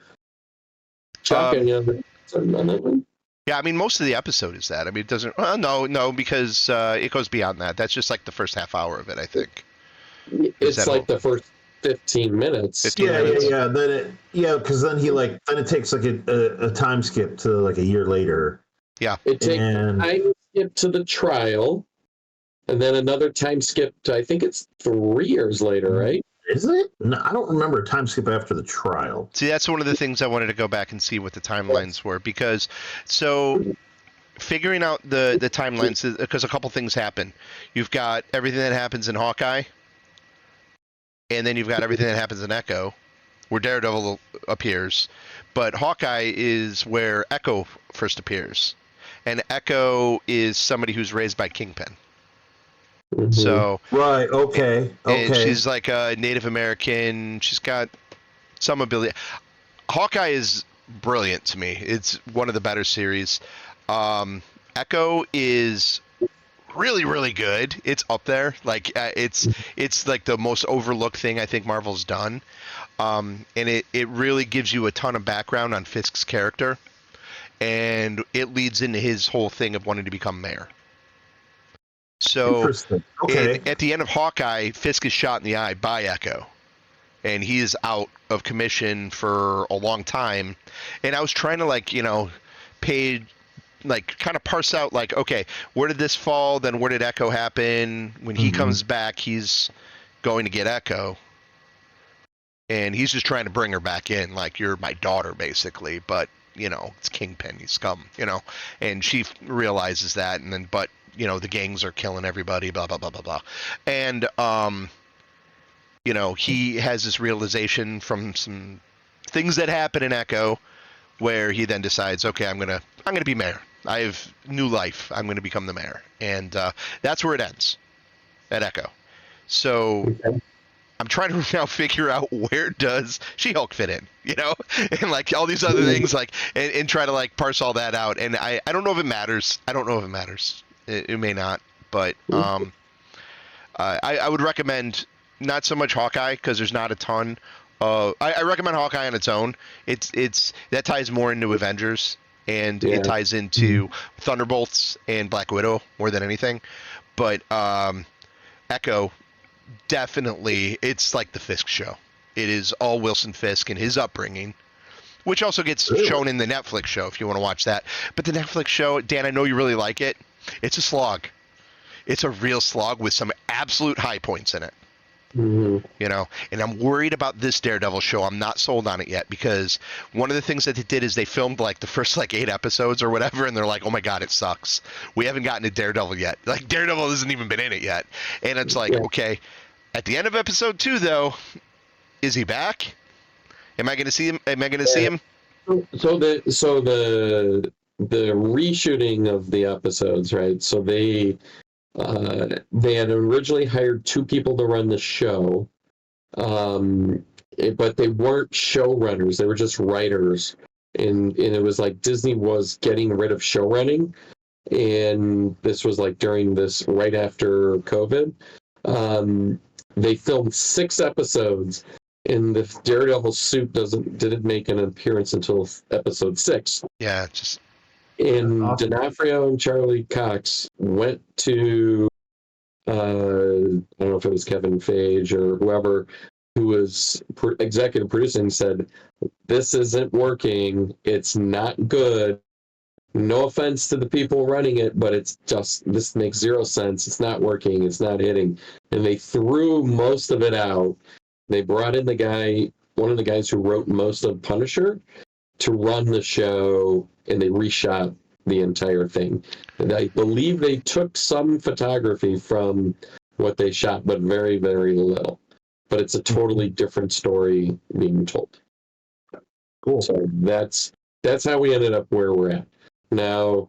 Chuck, any other on that one? Yeah, I mean, most of the episode is that. I mean, it doesn't. Well, no, because it goes beyond that. That's just like the first half hour of it, I think. It's like the first 15 minutes. 15 minutes. Yeah. Because then it takes like a time skip to like a year later. Yeah. It takes a time skip to the trial, and then another time skip to, I think it's 3 years later, right? Is it? No, I don't remember a time skip after the trial. See, that's one of the things I wanted to go back and see what the timelines were, because figuring out the timelines, because a couple things happen. You've got everything that happens in Hawkeye, and then you've got everything that happens in Echo, where Daredevil appears. But Hawkeye is where Echo first appears. And Echo is somebody who's raised by Kingpin. Mm-hmm. So right, okay. And she's like a Native American. She's got some ability. Hawkeye is brilliant to me. It's one of the better series. Echo is really, really good. It's up there. Like it's like the most overlooked thing I think Marvel's done. And it really gives you a ton of background on Fisk's character, and it leads into his whole thing of wanting to become mayor. So at the end of Hawkeye, Fisk is shot in the eye by Echo, and he is out of commission for a long time. And I was trying to kind of parse out okay, where did this fall? Then where did Echo happen? When he comes back, he's going to get Echo, and he's just trying to bring her back in, like, you're my daughter, basically. But it's Kingpin, he's scum, and she realizes that, and then the gangs are killing everybody, blah, blah, blah, blah, blah. And, he has this realization from some things that happen in Echo where he then decides, okay, I'm gonna be mayor. I have new life. I'm gonna become the mayor, and that's where it ends at Echo. So Okay. I'm trying to now figure out where does She-Hulk fit in, and like all these other things, like and try to like parse all that out. And I don't know if it matters. I don't know if it matters. It may not, but I would recommend not so much Hawkeye because there's not a ton. I recommend Hawkeye on its own. It's that ties more into Avengers and it ties into Thunderbolts and Black Widow more than anything. But Echo, definitely, it's like the Fisk show. It is all Wilson Fisk and his upbringing, which also gets shown in the Netflix show if you want to watch that. But the Netflix show, Dan, I know you really like it. It's a slog. It's a real slog with some absolute high points in it. And I'm worried about this Daredevil show. I'm not sold on it yet because one of the things that they did is they filmed like the first like 8 episodes or whatever, and they're like, oh my god, it sucks. We haven't gotten to Daredevil yet. Like Daredevil hasn't even been in it yet. And it's like, okay, at the end of episode 2 though, is he back? Am I going to see him? So the reshooting of the episodes, right? So they had originally hired 2 people to run the show, but they weren't showrunners; they were just writers. And it was like Disney was getting rid of showrunning, and this was like during this right after COVID. They filmed 6 episodes, and the Daredevil suit didn't make an appearance until episode 6. Yeah, just. And D'Onofrio and Charlie Cox went to, I don't know if it was Kevin Feige or whoever, who was executive producing, said, this isn't working. It's not good. No offense to the people running it, but this makes 0 sense. It's not working. It's not hitting. And they threw most of it out. They brought in one of the guys who wrote most of Punisher, to run the show, and they reshot the entire thing. And I believe they took some photography from what they shot, but very, very little. But it's a totally different story being told. Cool. So that's how we ended up where we're at. Now,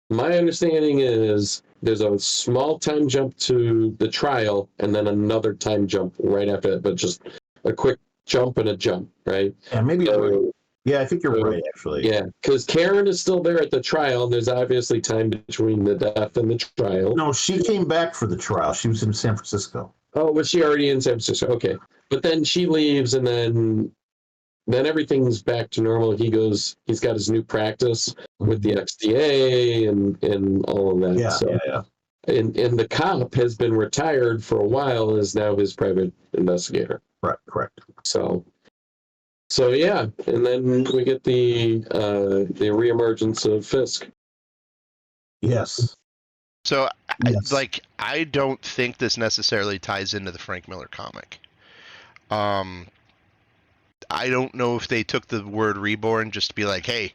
my understanding is there's a small time jump to the trial, and then another time jump right after that, but just a quick jump and a jump, right? Yeah, maybe. Yeah, I think you're right, actually. Yeah, because Karen is still there at the trial, and there's obviously time between the death and the trial. No, she came back for the trial. She was in San Francisco. Oh, was she already in San Francisco? Okay. But then she leaves, and then everything's back to normal. He's got his new practice with the XDA and all of that. Yeah. And the cop has been retired for a while, is now his private investigator. Right, correct. So yeah, and then we get the reemergence of Fisk. Yes. So, I don't think this necessarily ties into the Frank Miller comic. I don't know if they took the word reborn just to be like, hey,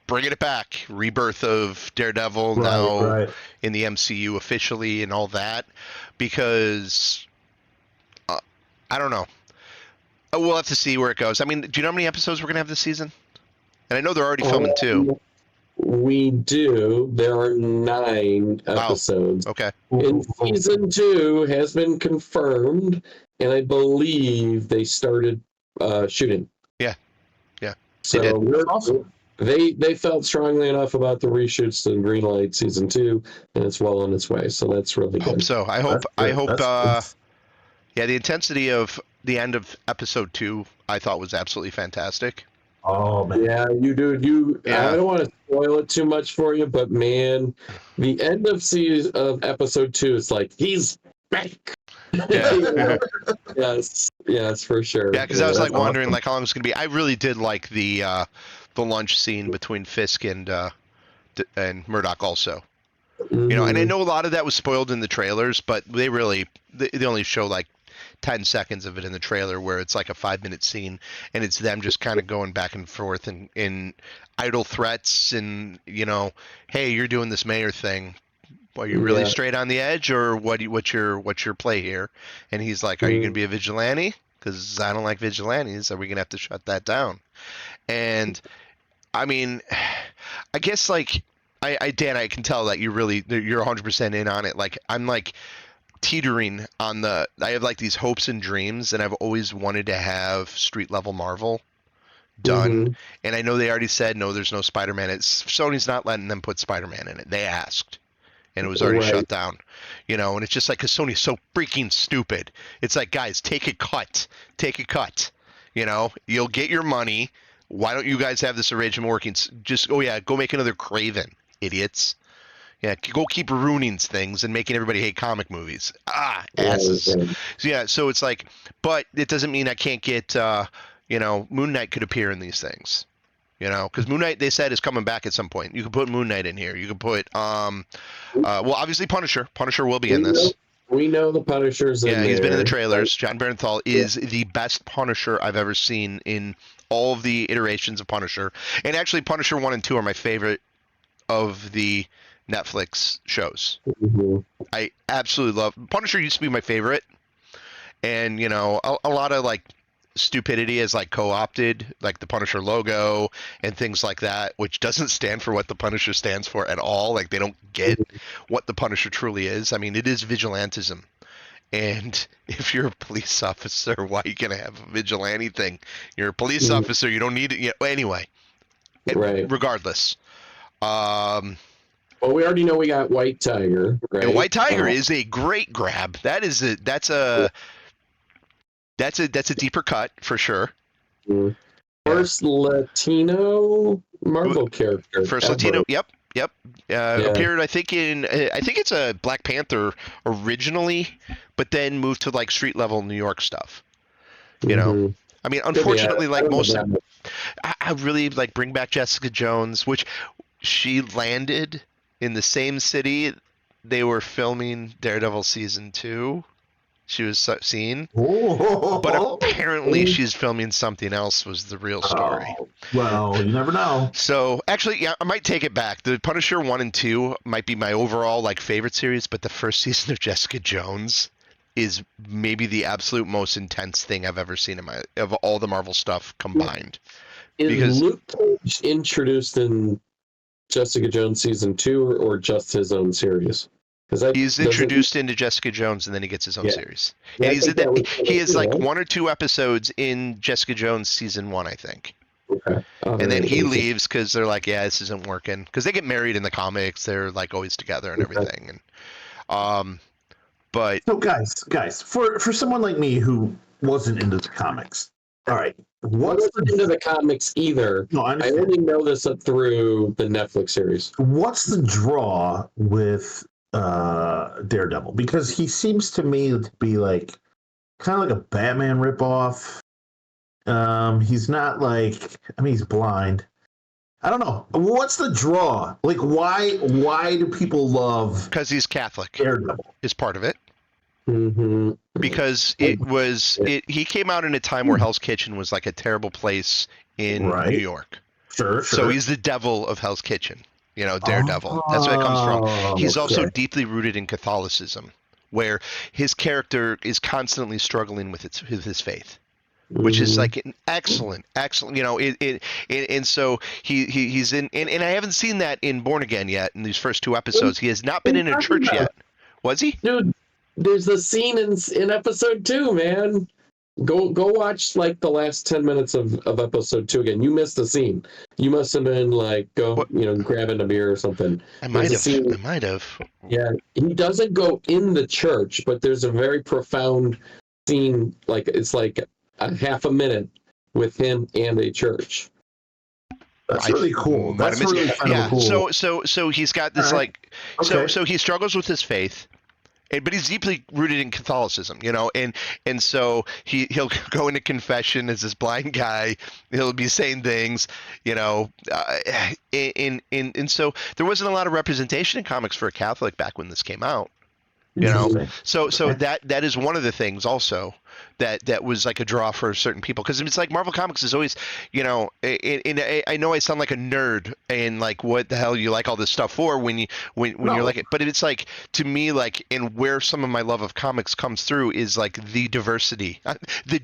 bringing it back, rebirth of Daredevil now in the MCU officially and all that, because I don't know. We'll have to see where it goes. I mean, do you know how many episodes we're going to have this season? And I know they're already filming 2. We do. There are 9 episodes. Wow. Okay. And season 2 has been confirmed, and I believe they started shooting. Yeah. So awesome. They felt strongly enough about the reshoots to greenlight season 2, and it's well on its way. So that's really good. Hope so. I hope. Yeah, the intensity of the end of episode 2, I thought was absolutely fantastic. Oh man. Yeah, you do. I don't want to spoil it too much for you, but man, the end of episode 2 is like he's back. Yeah. Yes, for sure. Yeah, because I was like wondering like how long it's gonna be. I really did like the lunch scene between Fisk and Murdoch also. Mm-hmm. And I know a lot of that was spoiled in the trailers, but they only show like 10 seconds of it in the trailer where it's like a 5-minute scene and it's them just kind of going back and forth in idle threats and hey, you're doing this mayor thing, are you really straight on the edge, or what's your play here? And he's like, are you gonna be a vigilante? Because I don't like vigilantes. Are we gonna have to shut that down? And I mean, I guess like Dan, I can tell that you're 100% in on it. Like I'm like teetering on I have like these hopes and dreams, and I've always wanted to have street level Marvel done. Mm-hmm. And I know they already said no, there's no Spider-Man. Sony's not letting them put Spider-Man in it. They asked, and it was already Right. shut down. And it's just like because Sony's so freaking stupid. It's like, guys, take a cut, take a cut. You'll get your money. Why don't you guys have this arrangement working? Just go make another Craven, idiots. Yeah, go keep ruining things and making everybody hate comic movies. Asses. Right. So it's like, but it doesn't mean I can't get, Moon Knight could appear in these things. Because Moon Knight, they said, is coming back at some point. You could put Moon Knight in here. You could put, well, obviously Punisher. Punisher will be in this. We know the Punisher's in there. Yeah, he's been in the trailers. John Bernthal is the best Punisher I've ever seen in all of the iterations of Punisher. And actually, Punisher 1 and 2 are my favorite of the Netflix shows. Mm-hmm. I absolutely love Punisher. Used to be my favorite, and a lot of like stupidity is like co-opted, like the Punisher logo and things like that, which doesn't stand for what the Punisher stands for at all. Like they don't get what the Punisher truly is. I mean, it is vigilantism. And if you're a police officer, why are you gonna have a vigilante thing? You're a police officer. You don't need it. Anyway, Right. Regardless. Well, we already know we got White Tiger, right? And White Tiger is a great grab. That's a deeper cut for sure. First Latino Marvel character. First ever. Latino. Yep. Appeared, I think it's a Black Panther originally, but then moved to like street level New York stuff. Mm-hmm. I mean, unfortunately, like most, I really like bring back Jessica Jones, which she landed in the same city they were filming Daredevil season 2. She was seen, but apparently she's filming something else. Was the real story? Oh, well, you never know. So actually, yeah, I might take it back. The Punisher 1 and 2 might be my overall like favorite series, but the first season of Jessica Jones is maybe the absolute most intense thing I've ever seen of all the Marvel stuff combined. Is Luke Cage introduced in Jessica Jones season 2 or just his own series? He's introduced into Jessica Jones and then he gets his own series. Yeah, and he is like 1 or 2 episodes in Jessica Jones season 1, I think. Okay. And then he leaves because they're like, yeah, this isn't working. Because they get married in the comics, they're like always together and everything. And but so guys, for someone like me who wasn't into the comics, all right, wasn't into the comics either. No, I only know this through the Netflix series. What's the draw with Daredevil? Because he seems to me to be like kind of like a Batman ripoff. He's not like, I mean, he's blind. I don't know. What's the draw? Like, why do people love? Because he's Catholic. Daredevil is part of it. Mm-hmm. Because he came out in a time where Hell's Kitchen was like a terrible place in New York. Sure. So he's the devil of Hell's Kitchen. Daredevil. That's where it comes from. He's also deeply rooted in Catholicism, where his character is constantly struggling with his faith, which is like an excellent. And so he's in, and I haven't seen that in Born Again yet. In these first 2 episodes, he has not been in a church yet. Was he? Dude, there's a scene in episode 2, man. Go watch like the last 10 minutes of episode 2 again. You missed a scene. You must have been like grabbing a beer or something. I might have. Yeah, he doesn't go in the church, but there's a very profound scene. Like it's like a half a minute with him and a church. That's really cool. That's really cool. So he's got this so he struggles with his faith. But he's deeply rooted in Catholicism, and so he'll go into confession as this blind guy. He'll be saying things, and so there wasn't a lot of representation in comics for a Catholic back when this came out. So that is one of the things also that was like a draw for certain people, because it's like Marvel Comics is always, and I know I sound like a nerd and like what the hell you like all this stuff for when you're like it, but it's like to me like, and where some of my love of comics comes through is like the diversity, the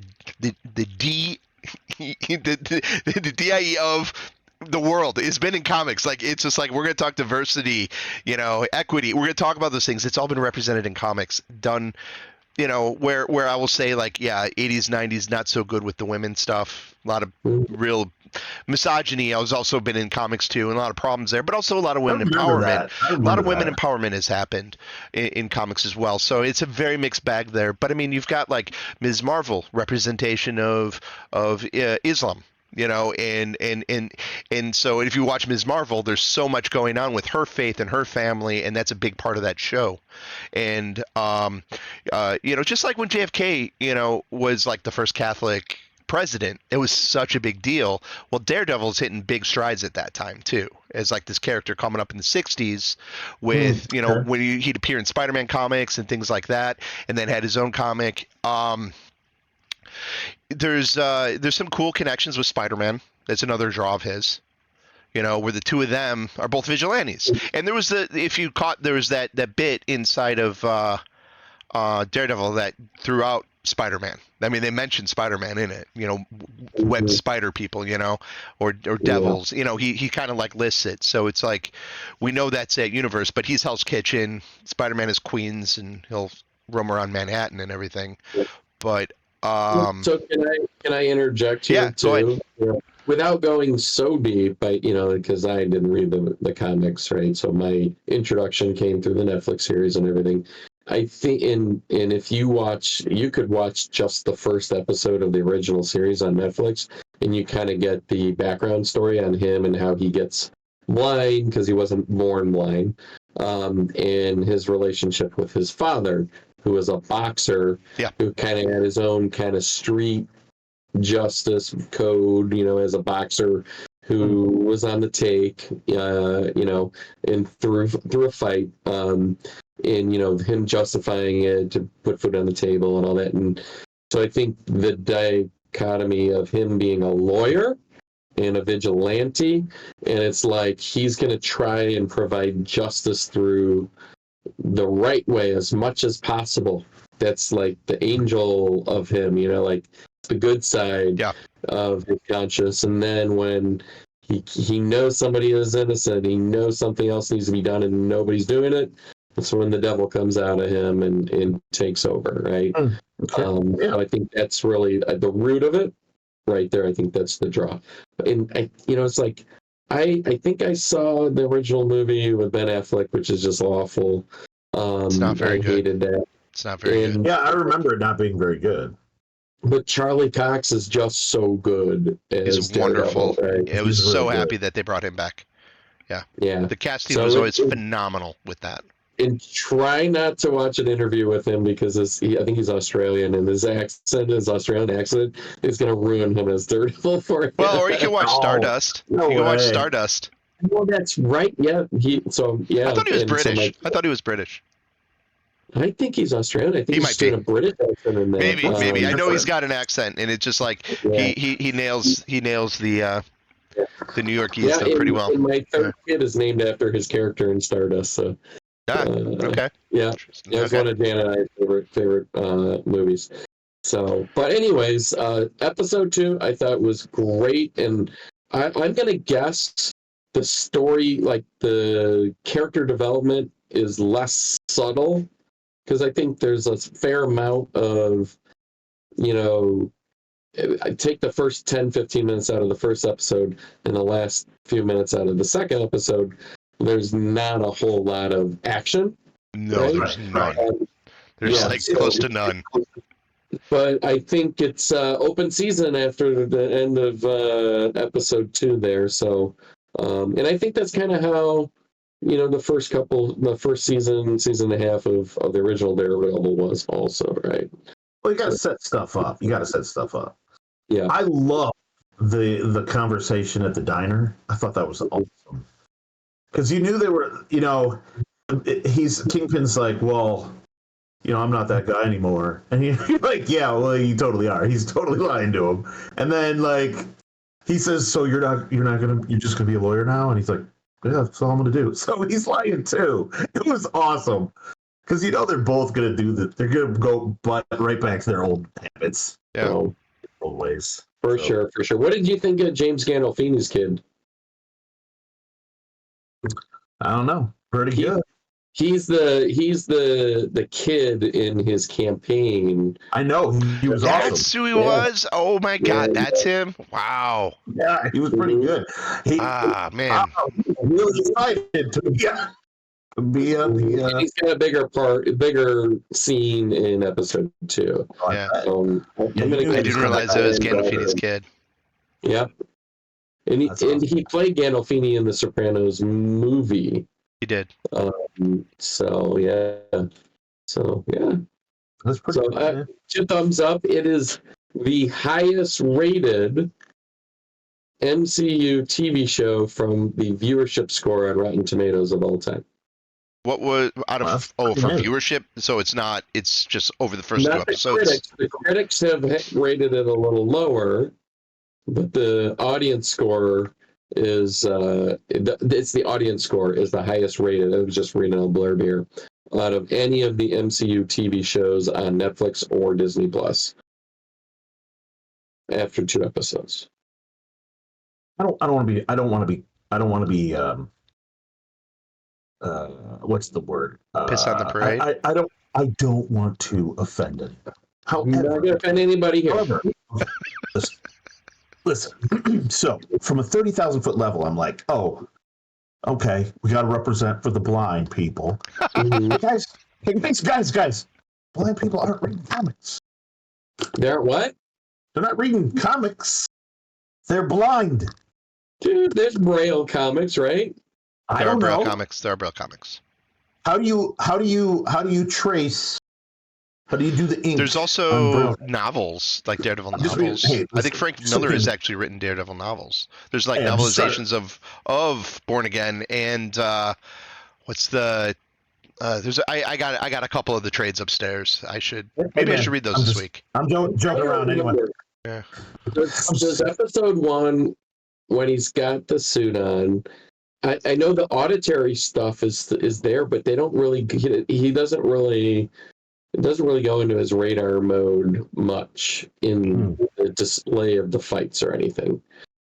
DIE of the world. It's been in comics. Like, it's just like, we're going to talk diversity, equity. We're going to talk about those things. It's all been represented in comics, done, where I will say, like, yeah, 80s, 90s, not so good with the women stuff. A lot of real misogyny has also been in comics too, and a lot of problems there, but also a lot of I women remember empowerment. that. I A lot remember of women that. empowerment has happened in comics as well. So it's a very mixed bag there. But I mean, you've got like Ms. Marvel, representation of Islam. And so if you watch Ms. Marvel, there's so much going on with her faith and her family, and that's a big part of that show. And just like when JFK, was like the first Catholic president, it was such a big deal. Well, Daredevil's hitting big strides at that time too, as like this character coming up in the 60s with, Okay. when he'd appear in Spider-Man comics and things like that, and then had his own comic. There's some cool connections with Spider-Man. That's another draw of his. Where the two of them are both vigilantes. And there was there was that bit inside of Daredevil that throughout Spider-Man. I mean, they mentioned Spider-Man in it. Web spider people. Or devils. He kind of like lists it. So it's like, we know that's that universe, but he's Hell's Kitchen. Spider-Man is Queens, and he'll roam around Manhattan and everything. But So can I interject here yeah, go ahead. too? Yeah. Without going so deep, but because I didn't read the comics, right? So my introduction came through the Netflix series and everything. I think and if you could watch just the first episode of the original series on Netflix, and you kind of get the background story on him and how he gets blind because he wasn't born blind, and his relationship with his father, who was a boxer, Yeah. who kind of had his own kind of street justice code, as a boxer who was on the take, and through a fight, and him justifying it to put food on the table and all that. And so I think the dichotomy of him being a lawyer and a vigilante, and it's like he's going to try and provide justice through the right way as much as possible. That's like the angel of him, like the good side Yeah. of his conscience. And then when he knows somebody is innocent, he knows something else needs to be done, and nobody's doing it. That's when the devil comes out of him and takes over, right? Okay. So I think that's really the root of it, right there. I think that's the draw. And it's like I think I saw the original movie with Ben Affleck, which is just awful. It's not very I good. hated that. It's not very good. Yeah, I remember it not being very good. But Charlie Cox is just so good as He's wonderful. Daredevil, right? It was He's really so good. happy that they brought him back. Yeah. Yeah. The casting So was always phenomenal with that. And try not to watch an interview with him because I think he's Australian, and his Australian accent is going to ruin him as Daredevil for him. Well, or you can watch Oh, Stardust. no You can watch way. Stardust. Well, that's right. Yeah. I thought he was and so British. I thought he was British. I think he's Australian. I think He he's might just doing be. a British accent in that. Maybe. I know he's different. got an accent, and it's just like Yeah. he nails the New Yorkese Yeah, stuff pretty well. and my third kid is named after his character in Stardust. So Okay. yeah, Interesting. it's Okay. one of Dan and I's favorite movies. So, but anyways, episode 2 I thought was great, and I'm gonna guess the story, like the character development, is less subtle because I think there's a fair amount of, I take the first 10-15 minutes out of the first episode and the last few minutes out of the second episode. There's not a whole lot of action. No, Right? there's none. There's Yeah, like so- close to none. But I think it's open season after the end of episode 2 there. So, and I think that's kind of how, the first season and a half of the original Daredevil was also, right? Well, you got to set stuff up. Yeah. I love the conversation at the diner. I thought that was awesome because you knew they were. Kingpin's like, well, I'm not that guy anymore, and you're like, yeah, well, you totally are. He's totally lying to him, and then like he says, so you're just gonna be a lawyer now, and he's like, yeah, that's all I'm gonna do. So he's lying too. It was awesome because they're both gonna do that. They're gonna go butt right back to their old habits. Yeah. Old ways. For So- sure. What did you think of James Gandolfini's kid? I don't know. Pretty He- good. He's the kid in his campaign. I know. He was awesome. That's who he Yeah. was? Oh my God, Yeah. that's him? Wow. Yeah, he was pretty good. Man. I'm really excited to be on the. He's got a bigger scene in episode 2. Yeah. I'm Yeah, gonna you give I He's didn't him realize credit it was and Gandolfini's better. kid. Yeah. And That's awesome. he played Gandolfini in the Sopranos movie. He did. So yeah. That's pretty So good. 2 thumbs up. It is the highest rated MCU TV show from the viewership score on Rotten Tomatoes of all time. What was out Well, of that's for pretty viewership? So it's not. It's just over the first 2 Not the episodes. critics. The critics have rated it a little lower, but the audience score is it's the audience score is the highest rated. I was just reading a blurb here out of any of the MCU TV shows on Netflix or Disney Plus after 2 episodes. I don't want to be. What's the word? Piss on the parade? I don't want to offend anyone. I'm not going to offend anybody here. However, listen. So from a 30,000 foot level, I'm like, oh, okay, we got to represent for the blind people. Guys, blind people aren't reading comics. They're what? They're not reading comics. They're blind. Dude, there's Braille comics, right? I don't know. There are Braille comics. How do you trace? How do you do the ink? There's also novels, like Daredevil novels. I think Frank Miller has actually written Daredevil novels. There's like novelizations of Born Again and what's the there's I got a couple of the trades upstairs. I should read those this week. I'm joking around anyway. Yeah. There's episode 1 when he's got the suit on. I know the auditory stuff is there, but they don't really. He doesn't really. It doesn't really go into his radar mode much in the display of the fights or anything.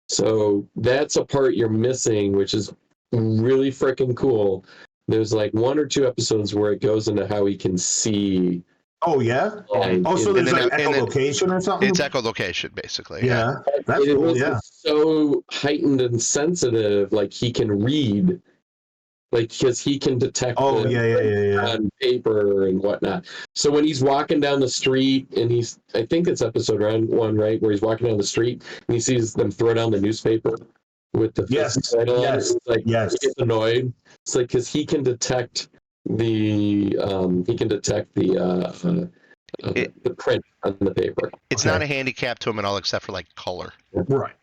So that's a part you're missing, which is really freaking cool. There's like 1 or 2 episodes where it goes into how he can see. Oh yeah. Also, there's like echolocation or something. It's echolocation, basically. Yeah, that's cool. Yeah. So heightened and sensitive, like he can read, like because he can detect. On paper and whatnot. So when he's walking down the street, and I think it's episode 1, right, where he's walking down the street and he sees them throw down the newspaper with the title on it. It's like he gets annoyed. It's like because he can detect the print on the paper. It's not a handicap to him at all, except for like color. Right.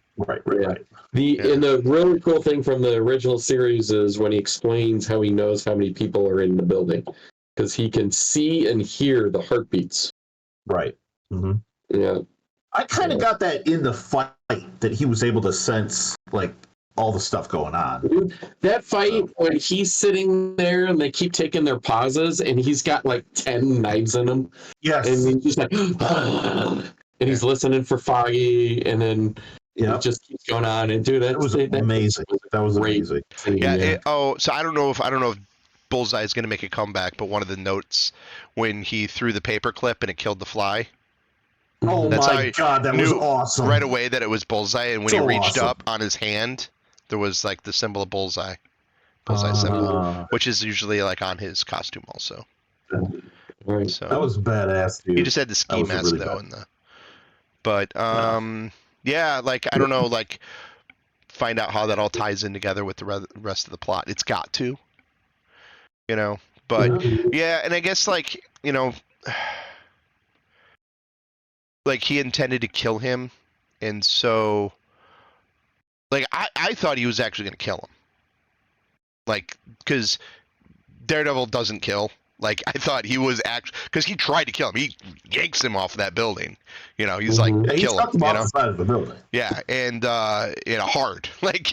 And the really cool thing from the original series is when he explains how he knows how many people are in the building, because he can see and hear the heartbeats. Right. Mm-hmm. Yeah. I kind of got that in the fight that he was able to sense like all the stuff going on. That fight when he's sitting there and they keep taking their pauses and he's got like 10 knives in him. Yes. And he's just like, and he's listening for Foggy, and then it just keeps going on. And dude, that was amazing. That was amazing. Yeah. So I don't know if Bullseye is going to make a comeback, but one of the notes when he threw the paperclip and it killed the fly. Oh my God, that was awesome! Right away that it was Bullseye, and when he reached up on his hand, there was like the symbol of Bullseye symbol, which is usually like on his costume also. Right. So that was badass, dude. He just had the ski mask though, yeah, like I don't know, like find out how that all ties in together with the rest of the plot. It's got to, but yeah, and I guess like like he intended to kill him, and so like I thought he was actually going to kill him, like because Daredevil doesn't kill. Like I thought he was actually, because he tried to kill him. He yanks him off that building. He's like, kill him. Off the side of the building. Yeah, and hard. Like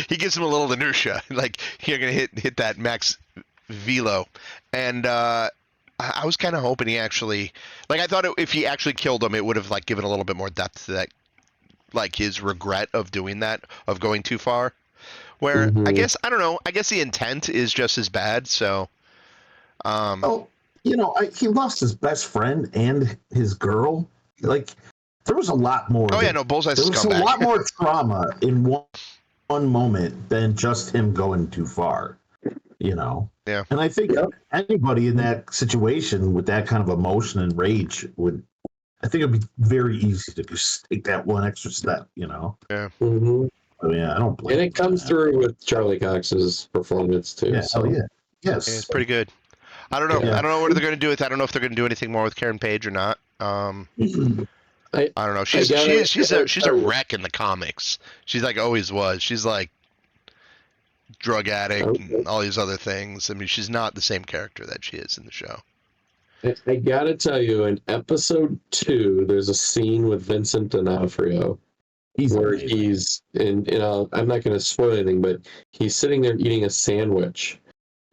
he gives him a little inertia. Like you're gonna hit that max velo, and I was kind of hoping he actually, like I thought if he actually killed him, it would have like given a little bit more depth to that, like his regret of doing that, of going too far. Where I Mhm. guess I don't know. I guess the intent is just as bad. So, Oh, he lost his best friend and his girl. Like, there was a lot more oh yeah, that no, Bullseye's a there was a scumbag. lot more trauma in one moment than just him going too far. Yeah. And I think Yep. anybody in that situation with that kind of emotion and rage I think it'd be very easy to just take that one extra step. Yeah. Mhm. I mean, I don't blame And him it for comes that. through with Charlie Cox's performance too. Yeah, hell So yeah. Yeah, Yes. it's pretty good. I don't know. Yeah. I don't know what they're going to do with. I don't know if they're going to do anything more with Karen Page or not. I I don't know. I gotta, She's a wreck in the comics. She's like always was. She's like drug addict and all these other things. I mean, she's not the same character that she is in the show. I gotta tell you, in episode 2, there's a scene with Vincent D'Onofrio where amazing. he's in. I'm not gonna spoil anything, but he's sitting there eating a sandwich,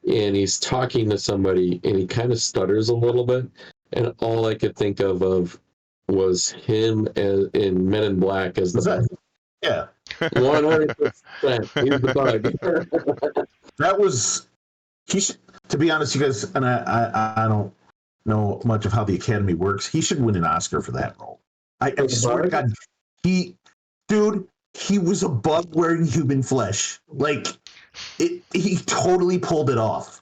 and he's talking to somebody, and he kind of stutters a little bit, and all I could think of was him in Men in Black as the Was that? bug. Yeah. 100%. He's the bug. That was he should, to be honest, you guys, and I don't know much of how the Academy works. He should win an Oscar for that role. I swear to God, he was a bug wearing human flesh. Like he totally pulled it off.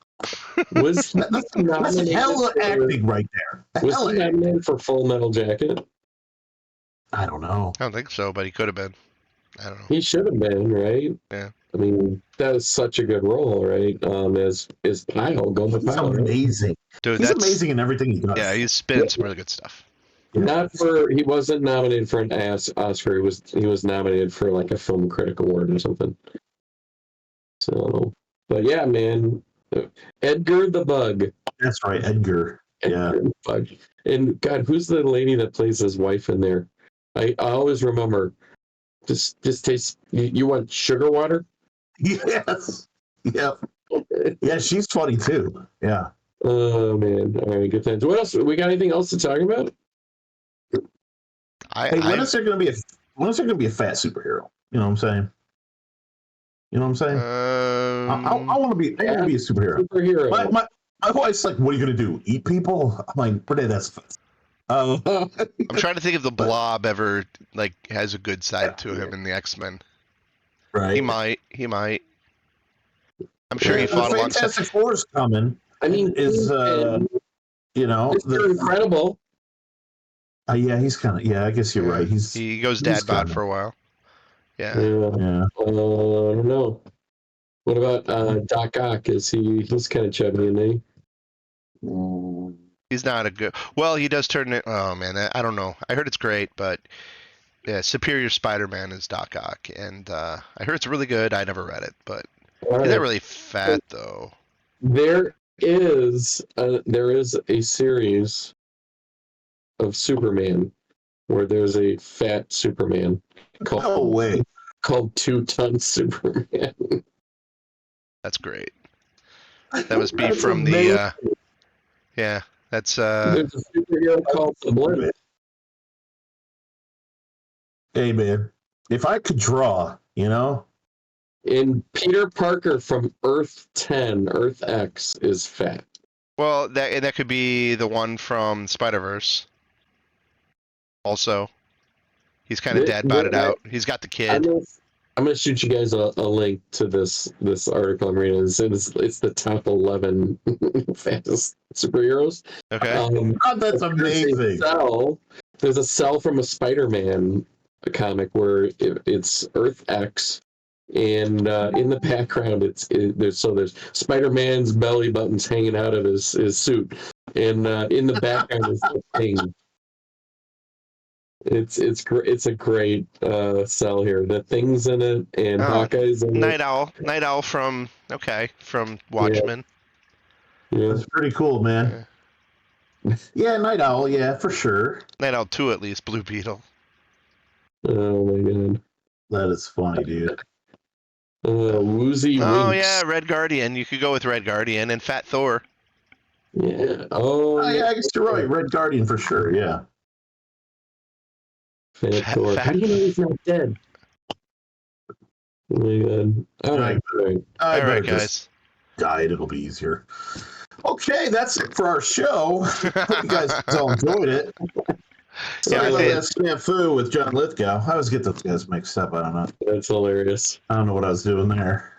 Was he That's nominated hella for, acting right there. was Hella he acting. nominated for Full Metal Jacket? I don't know. I don't think so, but he could have been. I don't know. He should have been, right? Yeah. I mean, that was such a good role, right? As Pyle, Gomer He's Pyle, right? amazing. Dude, He's that's amazing in everything he does. yeah. He's been some really good stuff. He wasn't nominated for an Oscar. He was nominated for like a Film Critic Award or something. So, but yeah, man, Edgar the Bug. That's right, Edgar. Yeah. Edgar the Bug. And God, who's the lady that plays his wife in there? I always remember. Just taste. You want sugar water? Yes. Yep. Yeah, she's funny too. Yeah. Oh man! All right, good times. What else? We got anything else to talk about? Hey, when is there going to be a fat superhero? You know what I'm saying? You know what I'm saying? I want to be a superhero. Superhero. My wife's like, "What are you going to do? Eat people?" I'm like, "But that's." I'm trying to think if the Blob ever like has a good side to him in the X-Men. Right. He might. I'm sure he fought alongside. Fantastic Four is coming. I mean, Mr. Incredible. Yeah, he's kind of. Yeah, I guess you're right. He goes dad bod for a while. Yeah. Yeah. I don't know. What about Doc Ock? He's kind of chubby, isn't he? He's not a good. Well, he does turn it. Oh man, I don't know. I heard it's great, but yeah, Superior Spider-Man is Doc Ock, and I heard it's really good. I never read it, but he's not really fat though. There is a series of Superman where there's a fat Superman called 2-Ton Superman. That's great. That must be from the. Yeah, that's. There's a superhero called the Blimp. Hey man, if I could draw, And Peter Parker from Earth 10, Earth X, is fat. Well, that could be the one from Spider-Verse. Also, he's kind of dad botted out. He's got the kid. I'm gonna shoot you guys a link to this article I'm reading. It's the top 11 fattest superheroes. Okay. That's amazing. There's a cell from a Spider-Man comic where it's Earth X, and in the background there's Spider-Man's belly buttons hanging out of his suit, and in the background is the thing. It's a great cell here. The Thing's in it, and Hawkeye's in Night it. Owl from Watchmen. Yeah. That's pretty cool, man. Yeah, Night Owl, yeah, for sure. Night Owl 2 at least, Blue Beetle. Oh my god. That is funny, dude. Woozy Oh Winks. yeah, Red Guardian. You could go with Red Guardian and Fat Thor. Yeah. Yeah, I guess you're right. Red Guardian for sure, yeah. Fat Thor. How do you know he's not dead? Really good. All right. Great. I All better right, just guys. guide. It'll be easier. Okay, that's it for our show. Hope you guys all enjoyed it. Sorry I about think- that snafu with John Lithgow. I always get those guys mixed up. I don't know. That's hilarious. I don't know what I was doing there.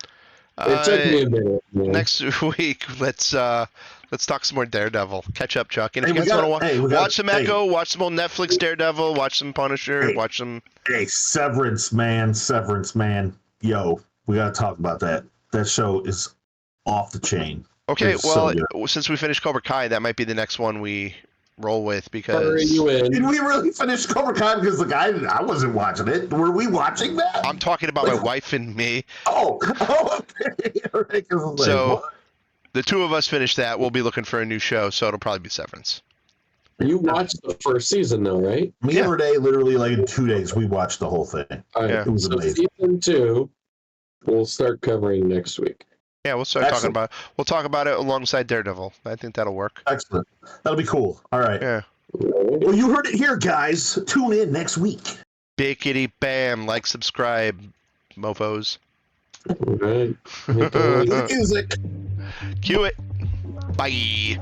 It took me a minute. Man. Next week, let's talk some more Daredevil. Catch up, Chuck. And if Hey, you we guys want got- to hey, we watch got- some hey. Echo, watch some old Netflix Daredevil, watch some Punisher, Hey. watch some. Hey, Severance, man. Yo, we got to talk about that. That show is off the chain. Okay, It's well, so since we finished Cobra Kai, that might be the next one we roll with Hurry because you in. Did we really finish Cobra Kai? Because I wasn't watching it. Were we watching that? I'm talking about my wife and me. Oh, okay. All right, 'cause I was like, So what? the two of us finished that. We'll be looking for a new show, so it'll probably be Severance. You watched the first season, though, right? Me and Renee, literally like in 2 days, we watched the whole thing. All right. Yeah. It was So amazing. season 2, we'll start covering next week. Yeah, we'll start talking Excellent. about. We'll talk about it alongside Daredevil. I think that'll work. Excellent. That'll be cool. All right. Yeah. Well, you heard it here, guys. Tune in next week. Bickety bam! Like, subscribe, mofo's. All right. Hit the Music. Cue it. Bye.